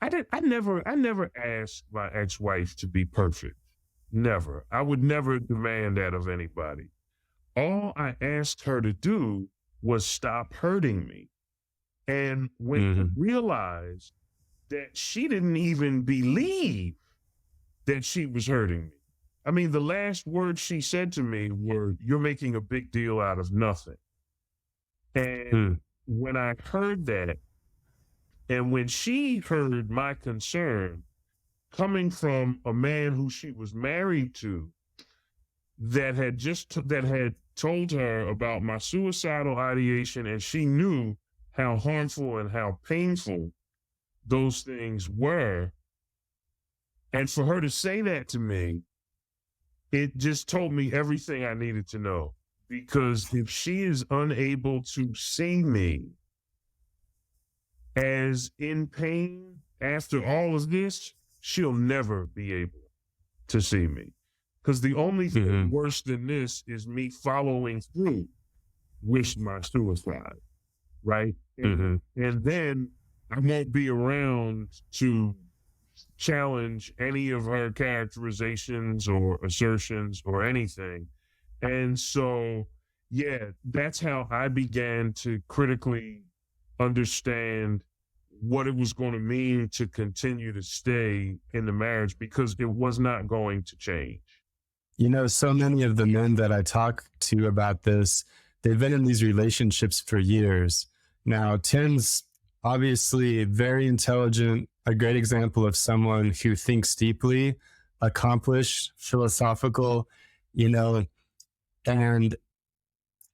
I never asked my ex-wife to be perfect. Never. I would never demand that of anybody. All I asked her to do was stop hurting me. And when I realized that she didn't even believe that she was hurting me. I mean, the last words she said to me were, "You're making a big deal out of nothing." And when I heard that, and when she heard my concern coming from a man who she was married to that had told her about my suicidal ideation, and she knew how harmful and how painful those things were. And for her to say that to me, it just told me everything I needed to know. Because if she is unable to see me as in pain after all of this, she'll never be able to see me. Because the only thing worse than this is me following through with my suicide, right? And then I won't be around to challenge any of her characterizations or assertions or anything. And so, yeah, that's how I began to critically understand what it was going to mean to continue to stay in the marriage, because it was not going to change. You know, so many of the men that I talk to about this, they've been in these relationships for years. Now, Tim's obviously very intelligent, a great example of someone who thinks deeply, accomplished, philosophical, you know, and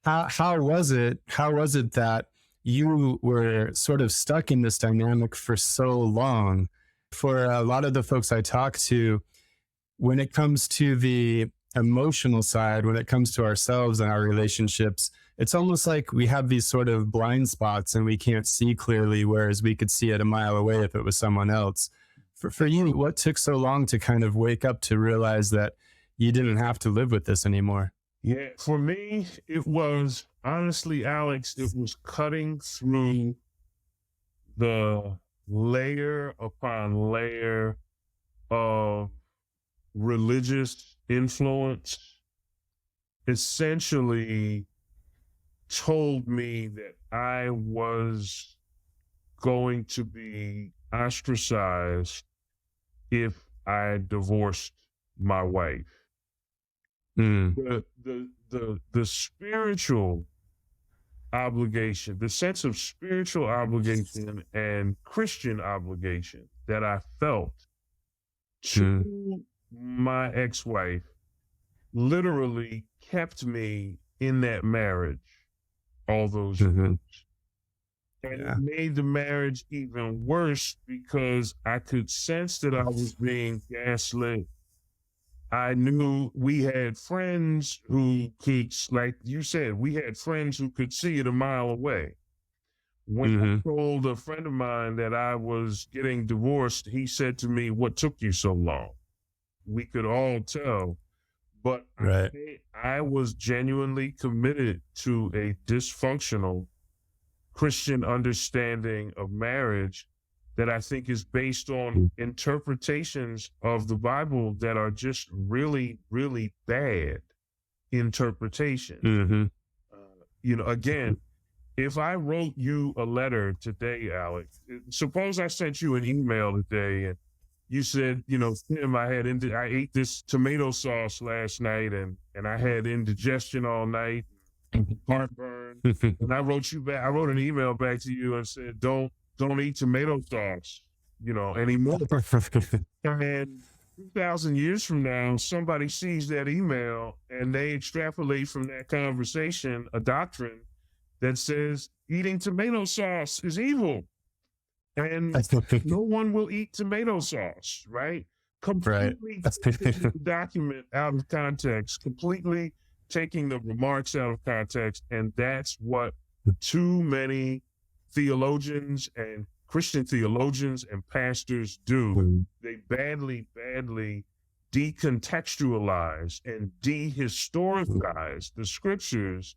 how was it that you were sort of stuck in this dynamic for so long? For a lot of the folks I talk to, when it comes to the emotional side, when it comes to ourselves and our relationships, it's almost like we have these sort of blind spots and we can't see clearly, whereas we could see it a mile away if it was someone else. For you, what took so long to kind of wake up to realize that you didn't have to live with this anymore? Yeah, for me, it was, honestly, Alex, it was cutting through the layer upon layer of religious influence, essentially told me that I was going to be ostracized if I divorced my wife. The spiritual obligation, the sense of spiritual obligation and Christian obligation that I felt to my ex-wife literally kept me in that marriage all those years. And it made the marriage even worse because I could sense that I was being gaslit I knew we had friends who could, like you said, we had friends who could see it a mile away. When I told a friend of mine that I was getting divorced, he said to me, "What took you so long?" We could all tell, but Right. I was genuinely committed to a dysfunctional Christian understanding of marriage that I think is based on interpretations of the Bible that are just really, really bad interpretations. Again, if I wrote you a letter today, Alex, suppose I sent you an email today and you said, Tim, I ate this tomato sauce last night and I had indigestion all night, heartburn. And I wrote you back. I wrote an email back to you and said, don't eat tomato sauce, anymore. And 2,000 years from now, somebody sees that email and they extrapolate from that conversation a doctrine that says eating tomato sauce is evil. And no one will eat tomato sauce, right? Completely taking the document out of context, completely taking the remarks out of context. And that's what too many theologians and Christian theologians and pastors do. They badly decontextualize and dehistoricize the scriptures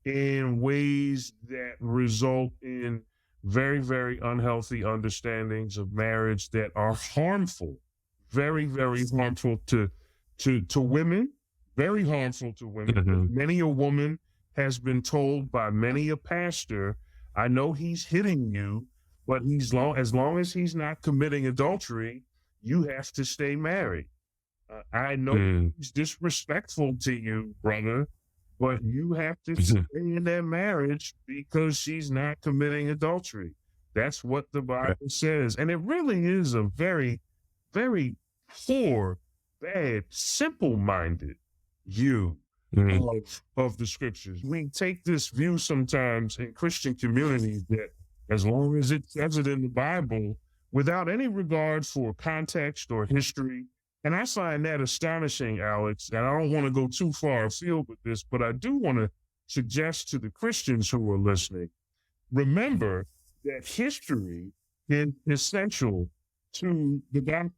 in ways that result in very, very unhealthy understandings of marriage that are harmful, very, very harmful to women, very harmful to women. Many a woman has been told by many a pastor, "I know he's hitting you, but as long as he's not committing adultery, you have to stay married. I know he's disrespectful to you, brother, but you have to stay in that marriage because she's not committing adultery." That's what the Bible says. And it really is a very, very poor, bad, simple-minded view of the scriptures. We take this view sometimes in Christian communities that as long as it says it in the Bible, without any regard for context or history. And I find that astonishing, Alex, and I don't want to go too far afield with this, but I do want to suggest to the Christians who are listening, remember that history is essential to the gospel.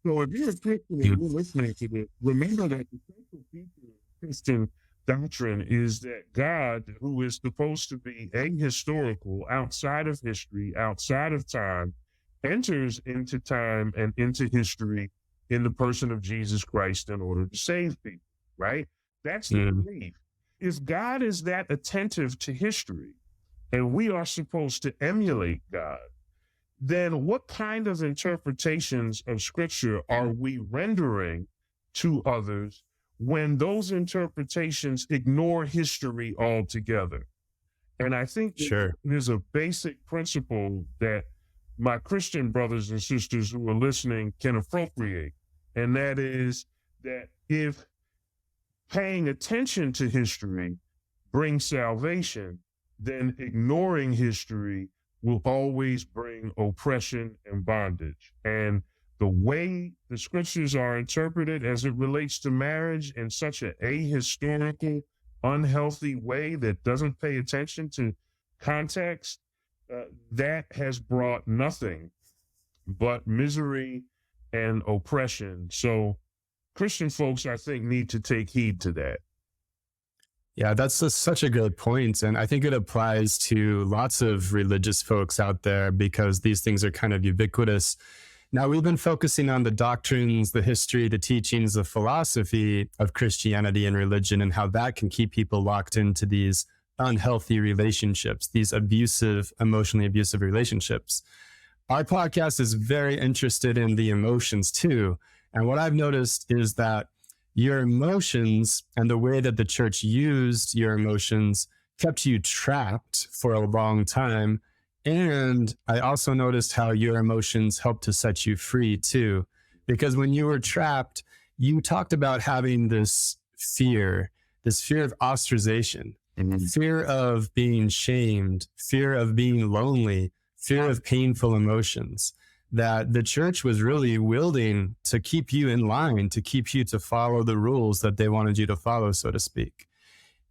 So if you're a Christian and you're listening to this, remember that the central feature of Christian doctrine is that God, who is supposed to be ahistorical, outside of history, outside of time, enters into time and into history in the person of Jesus Christ in order to save people, right? That's the belief. If God is that attentive to history and we are supposed to emulate God, then what kind of interpretations of scripture are we rendering to others when those interpretations ignore history altogether? And I think there's a basic principle that my Christian brothers and sisters who are listening can appropriate. And that is that if paying attention to history brings salvation, then ignoring history will always bring oppression and bondage. And the way the scriptures are interpreted as it relates to marriage in such an ahistorical, unhealthy way that doesn't pay attention to context, that has brought nothing but misery and oppression. So Christian folks, I think, need to take heed to that. Yeah, that's such a good point. And I think it applies to lots of religious folks out there because these things are kind of ubiquitous. Now, we've been focusing on the doctrines, the history, the teachings, the philosophy of Christianity and religion and how that can keep people locked into these unhealthy relationships, these emotionally abusive relationships. Our podcast is very interested in the emotions too. And what I've noticed is that your emotions and the way that the church used your emotions kept you trapped for a long time. And I also noticed how your emotions helped to set you free too. Because when you were trapped, you talked about having this fear of ostracization, fear of being shamed, fear of being lonely, fear of painful emotions. that the church was really willing to keep you in line, to keep you to follow the rules that they wanted you to follow, so to speak.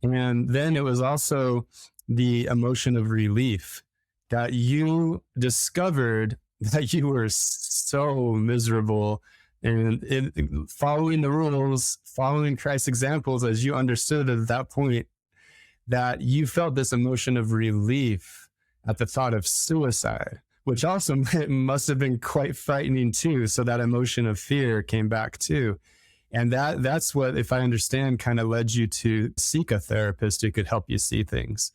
And then it was also the emotion of relief that you discovered that you were so miserable, and following the rules, following Christ's examples, as you understood at that point, that you felt this emotion of relief at the thought of suicide, which also must have been quite frightening too. So that emotion of fear came back too. And that's what, if I understand, kind of led you to seek a therapist who could help you see things.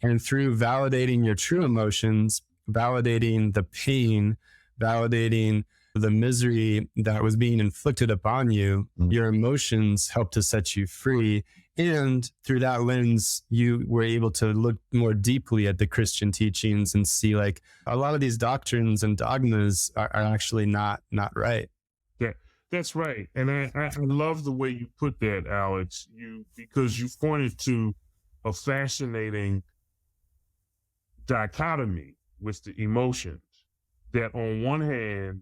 And through validating your true emotions, validating the pain, validating the misery that was being inflicted upon you, your emotions helped to set you free. And through that lens, you were able to look more deeply at the Christian teachings and see, like, a lot of these doctrines and dogmas are actually not right. Yeah, that's right. And I love the way you put that, Alex, because you pointed to a fascinating dichotomy with the emotions, that on one hand,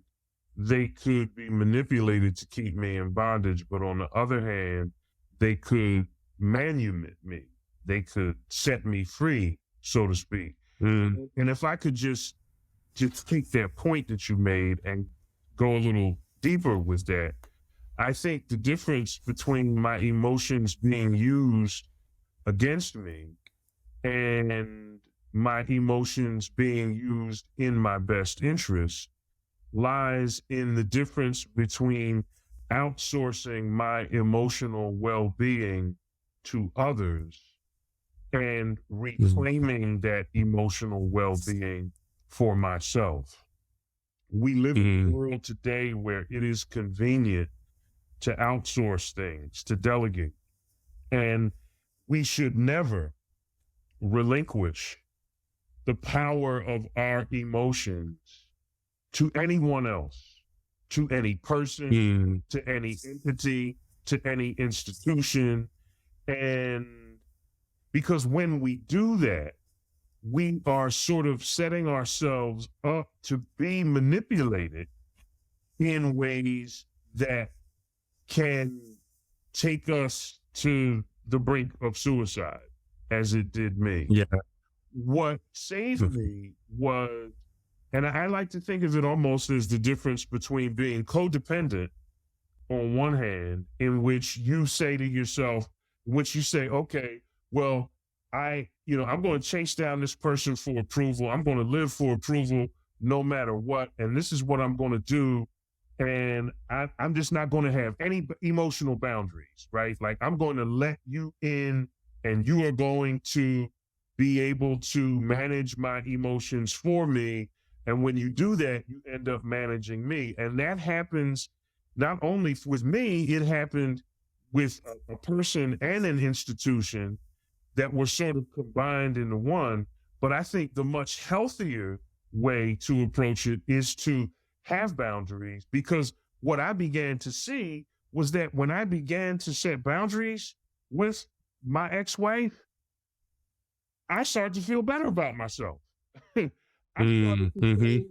they could be manipulated to keep me in bondage, but on the other hand, they could manumit me. They could set me free, so to speak. And if I could just take that point that you made and go a little deeper with that, I think the difference between my emotions being used against me and my emotions being used in my best interest lies in the difference between outsourcing my emotional well-being to others and reclaiming that emotional well-being for myself. We live in a world today where it is convenient to outsource things, to delegate, and we should never relinquish the power of our emotions to anyone else, to any person, to any entity, to any institution. And because when we do that, we are sort of setting ourselves up to be manipulated in ways that can take us to the brink of suicide, as it did me. Yeah. What saved me was, and I like to think of it almost as the difference between being codependent on one hand, in which you say to yourself, okay, well, I'm going to chase down this person for approval. I'm going to live for approval no matter what. And this is what I'm going to do. And I'm just not going to have any emotional boundaries, right? Like, I'm going to let you in and you are going to be able to manage my emotions for me. And when you do that, you end up managing me. And that happens not only with me, it happened with a person and an institution that were sort of combined into one. But I think the much healthier way to approach it is to have boundaries, because what I began to see was that when I began to set boundaries with my ex-wife, I started to feel better about myself. I started to say,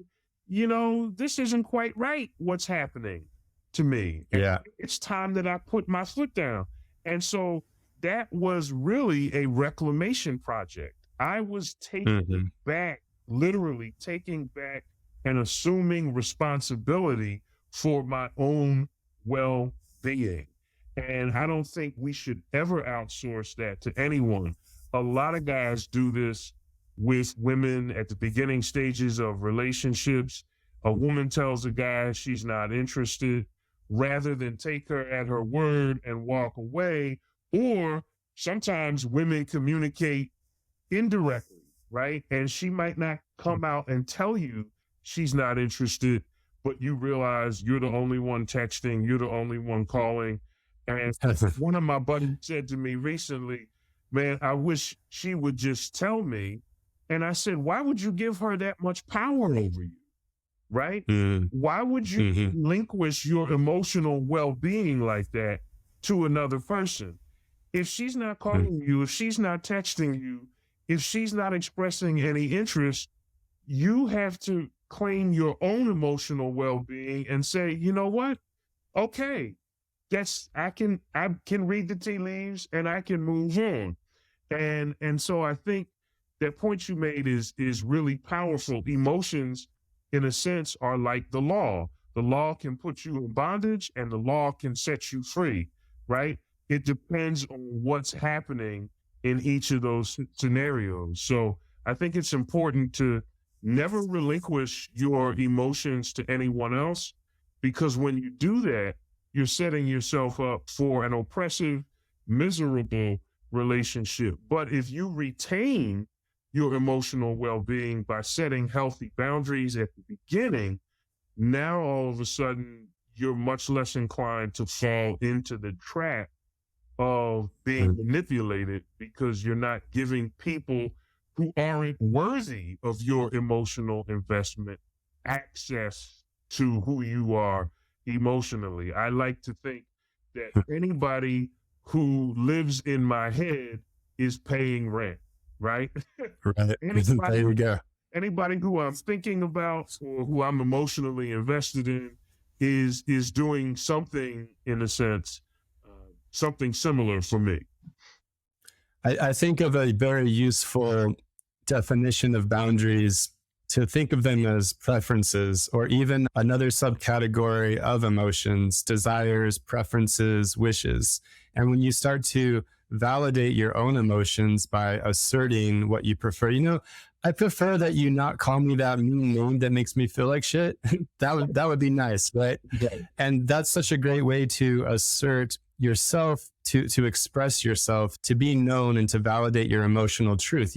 this isn't quite right, what's happening to me. And it's time that I put my foot down. And so that was really a reclamation project. I was taking back, literally taking back and assuming responsibility for my own well-being. And I don't think we should ever outsource that to anyone. A lot of guys do this with women at the beginning stages of relationships. A woman tells a guy she's not interested, rather than take her at her word and walk away. Or sometimes women communicate indirectly, right? And she might not come out and tell you she's not interested, but you realize you're the only one texting, you're the only one calling. And one of my buddies said to me recently, man, I wish she would just tell me. And I said, why would you give her that much power over you? Right? Why would you relinquish your emotional well-being like that to another person? If she's not calling you, if she's not texting you, if she's not expressing any interest, you have to claim your own emotional well-being and say, you know what? Okay, I can read the tea leaves and I can move on. And so I think that point you made is really powerful. Emotions, in a sense, are like the law. The law can put you in bondage and the law can set you free, right? It depends on what's happening in each of those scenarios. So I think it's important to never relinquish your emotions to anyone else, because when you do that, you're setting yourself up for an oppressive, miserable relationship. But if you retain your emotional well-being by setting healthy boundaries at the beginning, now all of a sudden you're much less inclined to fall into the trap of being manipulated, because you're not giving people who aren't worthy of your emotional investment access to who you are emotionally. I like to think that anybody who lives in my head is paying rent, right? Right. There we go. Anybody who I'm thinking about or who I'm emotionally invested in is doing something, in a sense, something similar for me. I think of a very useful definition of boundaries to think of them as preferences, or even another subcategory of emotions: desires, preferences, wishes. And when you start to validate your own emotions by asserting what you prefer, I prefer that you not call me that mean name that makes me feel like shit. that would be nice, right? Yeah. And that's such a great way to assert yourself, to express yourself, to be known, and to validate your emotional truth.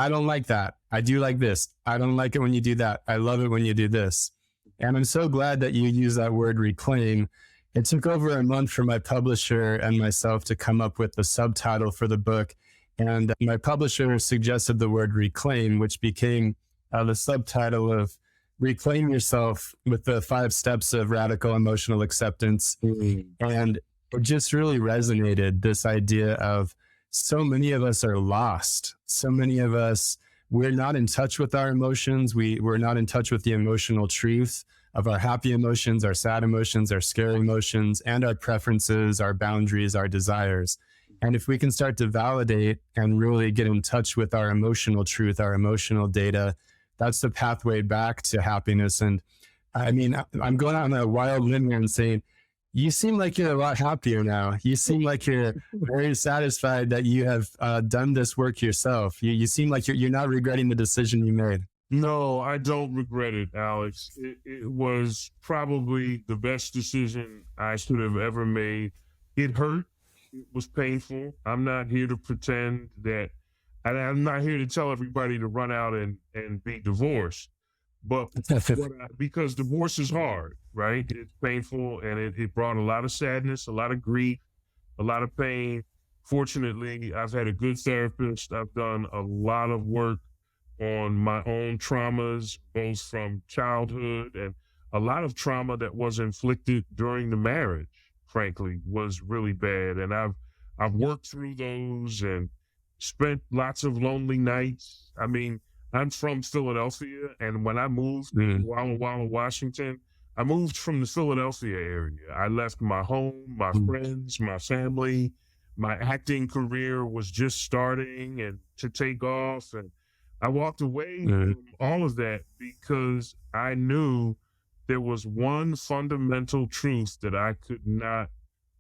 I don't like that. I do like this. I don't like it when you do that. I love it when you do this. And I'm so glad that you use that word reclaim. It took over a month for my publisher and myself to come up with the subtitle for the book. And my publisher suggested the word reclaim, which became the subtitle of Reclaim Yourself with the 5 Steps of Radical Emotional Acceptance. And it just really resonated, this idea of so many of us are lost. So many of us, we're not in touch with our emotions. We're not in touch with the emotional truth of our happy emotions, our sad emotions, our scary emotions, and our preferences, our boundaries, our desires. And if we can start to validate and really get in touch with our emotional truth, our emotional data, that's the pathway back to happiness. And I mean, I'm going out on a wild limb here and saying, you seem like you're a lot happier now. You seem like you're very satisfied that you have done this work yourself. You seem like you're not regretting the decision you made. No, I don't regret it, Alex. It was probably the best decision I should have ever made. It hurt. It was painful. I'm not here to pretend that, and I'm not here to tell everybody to run out and be divorced. But because divorce is hard, right? It's painful, and it brought a lot of sadness, a lot of grief, a lot of pain. Fortunately, I've had a good therapist. I've done a lot of work on my own traumas, both from childhood, and a lot of trauma that was inflicted during the marriage, frankly, was really bad. And I've worked through those and spent lots of lonely nights. I mean, I'm from Philadelphia, and when I moved to Walla Walla, Washington, I moved from the Philadelphia area. I left my home, my friends, my family. My acting career was just starting and to take off, and I walked away from all of that because I knew there was one fundamental truth that I could not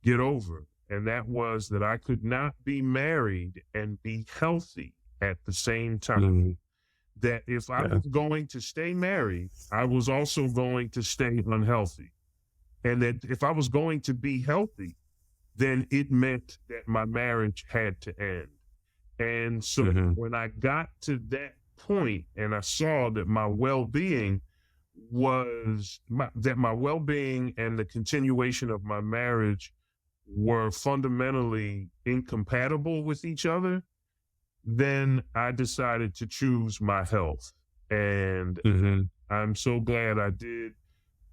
get over, and that was that I could not be married and be healthy at the same time. That if I was going to stay married, I was also going to stay unhealthy. And that if I was going to be healthy, then it meant that my marriage had to end. And so when I got to that point and I saw that my well-being that my well-being and the continuation of my marriage were fundamentally incompatible with each other, then I decided to choose my health. And I'm so glad I did.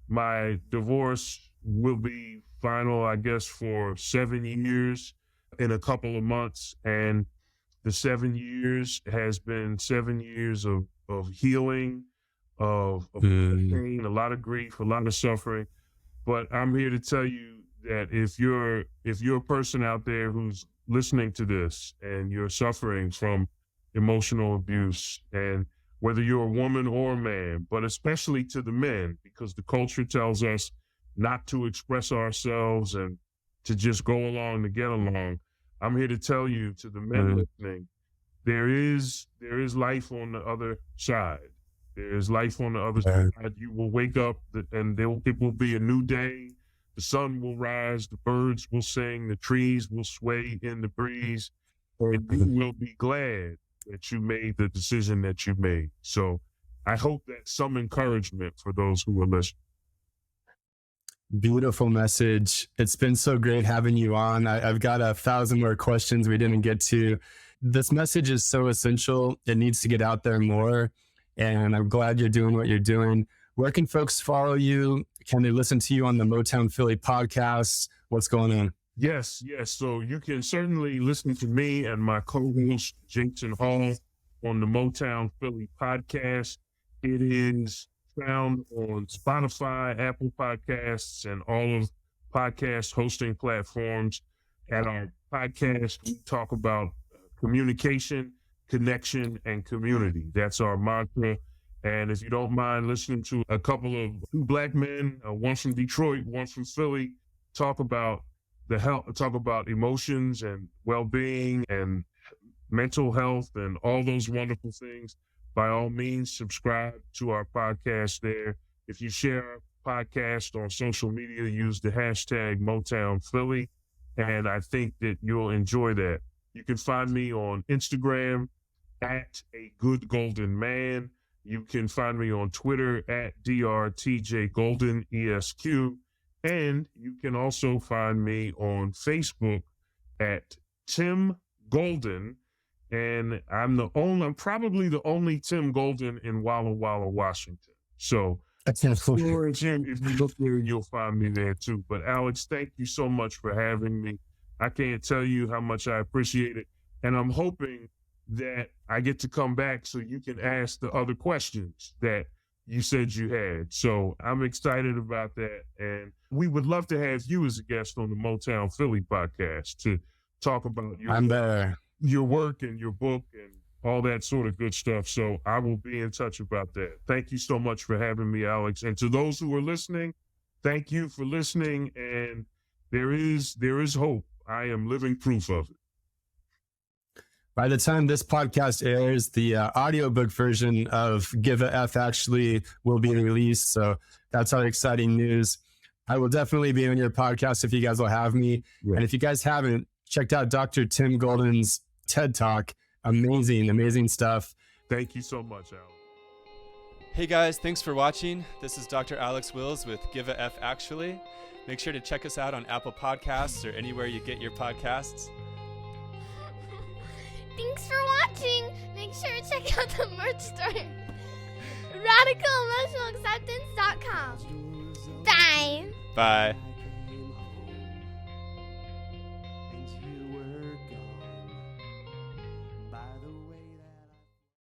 My divorce will be final, I guess, for 7 years in a couple of months. And the 7 years has been 7 years of healing, of pain, a lot of grief, a lot of suffering. But I'm here to tell you that if you're a person out there who's listening to this and you're suffering from emotional abuse, and whether you're a woman or a man, but especially to the men, because the culture tells us not to express ourselves and to just go along to get along, I'm here to tell you, to the men listening, there is life on the other side. There is life on the other side. You will wake up and it will be a new day. The sun will rise, the birds will sing, the trees will sway in the breeze, and you will be glad that you made the decision that you made. So I hope that's some encouragement for those who are listening. Beautiful message. It's been so great having you on. I've got 1,000 more questions we didn't get to. This message is so essential. It needs to get out there more. And I'm glad you're doing what you're doing. Where can folks follow you? Can they listen to you on the Motown Philly podcast? What's going on? Yes. So you can certainly listen to me and my co-host, Jason Hall, on the Motown Philly podcast. It is found on Spotify, Apple Podcasts, and all of podcast hosting platforms. At our podcast, we talk about communication, connection, and community. That's our mantra. And if you don't mind listening to a couple of two Black men, one from Detroit, one from Philly, talk about emotions and well-being and mental health and all those wonderful things, by all means, subscribe to our podcast there. If you share our podcast on social media, use the hashtag Motown Philly, and I think that you'll enjoy that. You can find me on Instagram at A Good Golden Man. You can find me on Twitter at DRTJGoldenESQ. And you can also find me on Facebook at Tim Golden. And I'm probably the only Tim Golden in Walla Walla, Washington. So if you look there, you'll find me there too. But Alex, thank you so much for having me. I can't tell you how much I appreciate it. And I'm hoping that I get to come back so you can ask the other questions that you said you had. So I'm excited about that. And we would love to have you as a guest on the Motown Philly podcast to talk about your work and your book and all that sort of good stuff. So I will be in touch about that. Thank you so much for having me, Alex. And to those who are listening, thank you for listening. And there is hope. I am living proof of it. By the time this podcast airs, the audiobook version of Give a F actually will be released. So that's our exciting news. I will definitely be on your podcast if you guys will have me. Yeah. And if you guys haven't, checked out Dr. Tim Golden's TED Talk. Amazing stuff. Thank you so much, Alex. Hey guys, thanks for watching. This is Dr. Alex Wills with Give a F Actually. Make sure to check us out on Apple Podcasts or anywhere you get your podcasts. Thanks for watching. Make sure to check out the merch store. RadicalEmotionalAcceptance.com. Bye. Bye.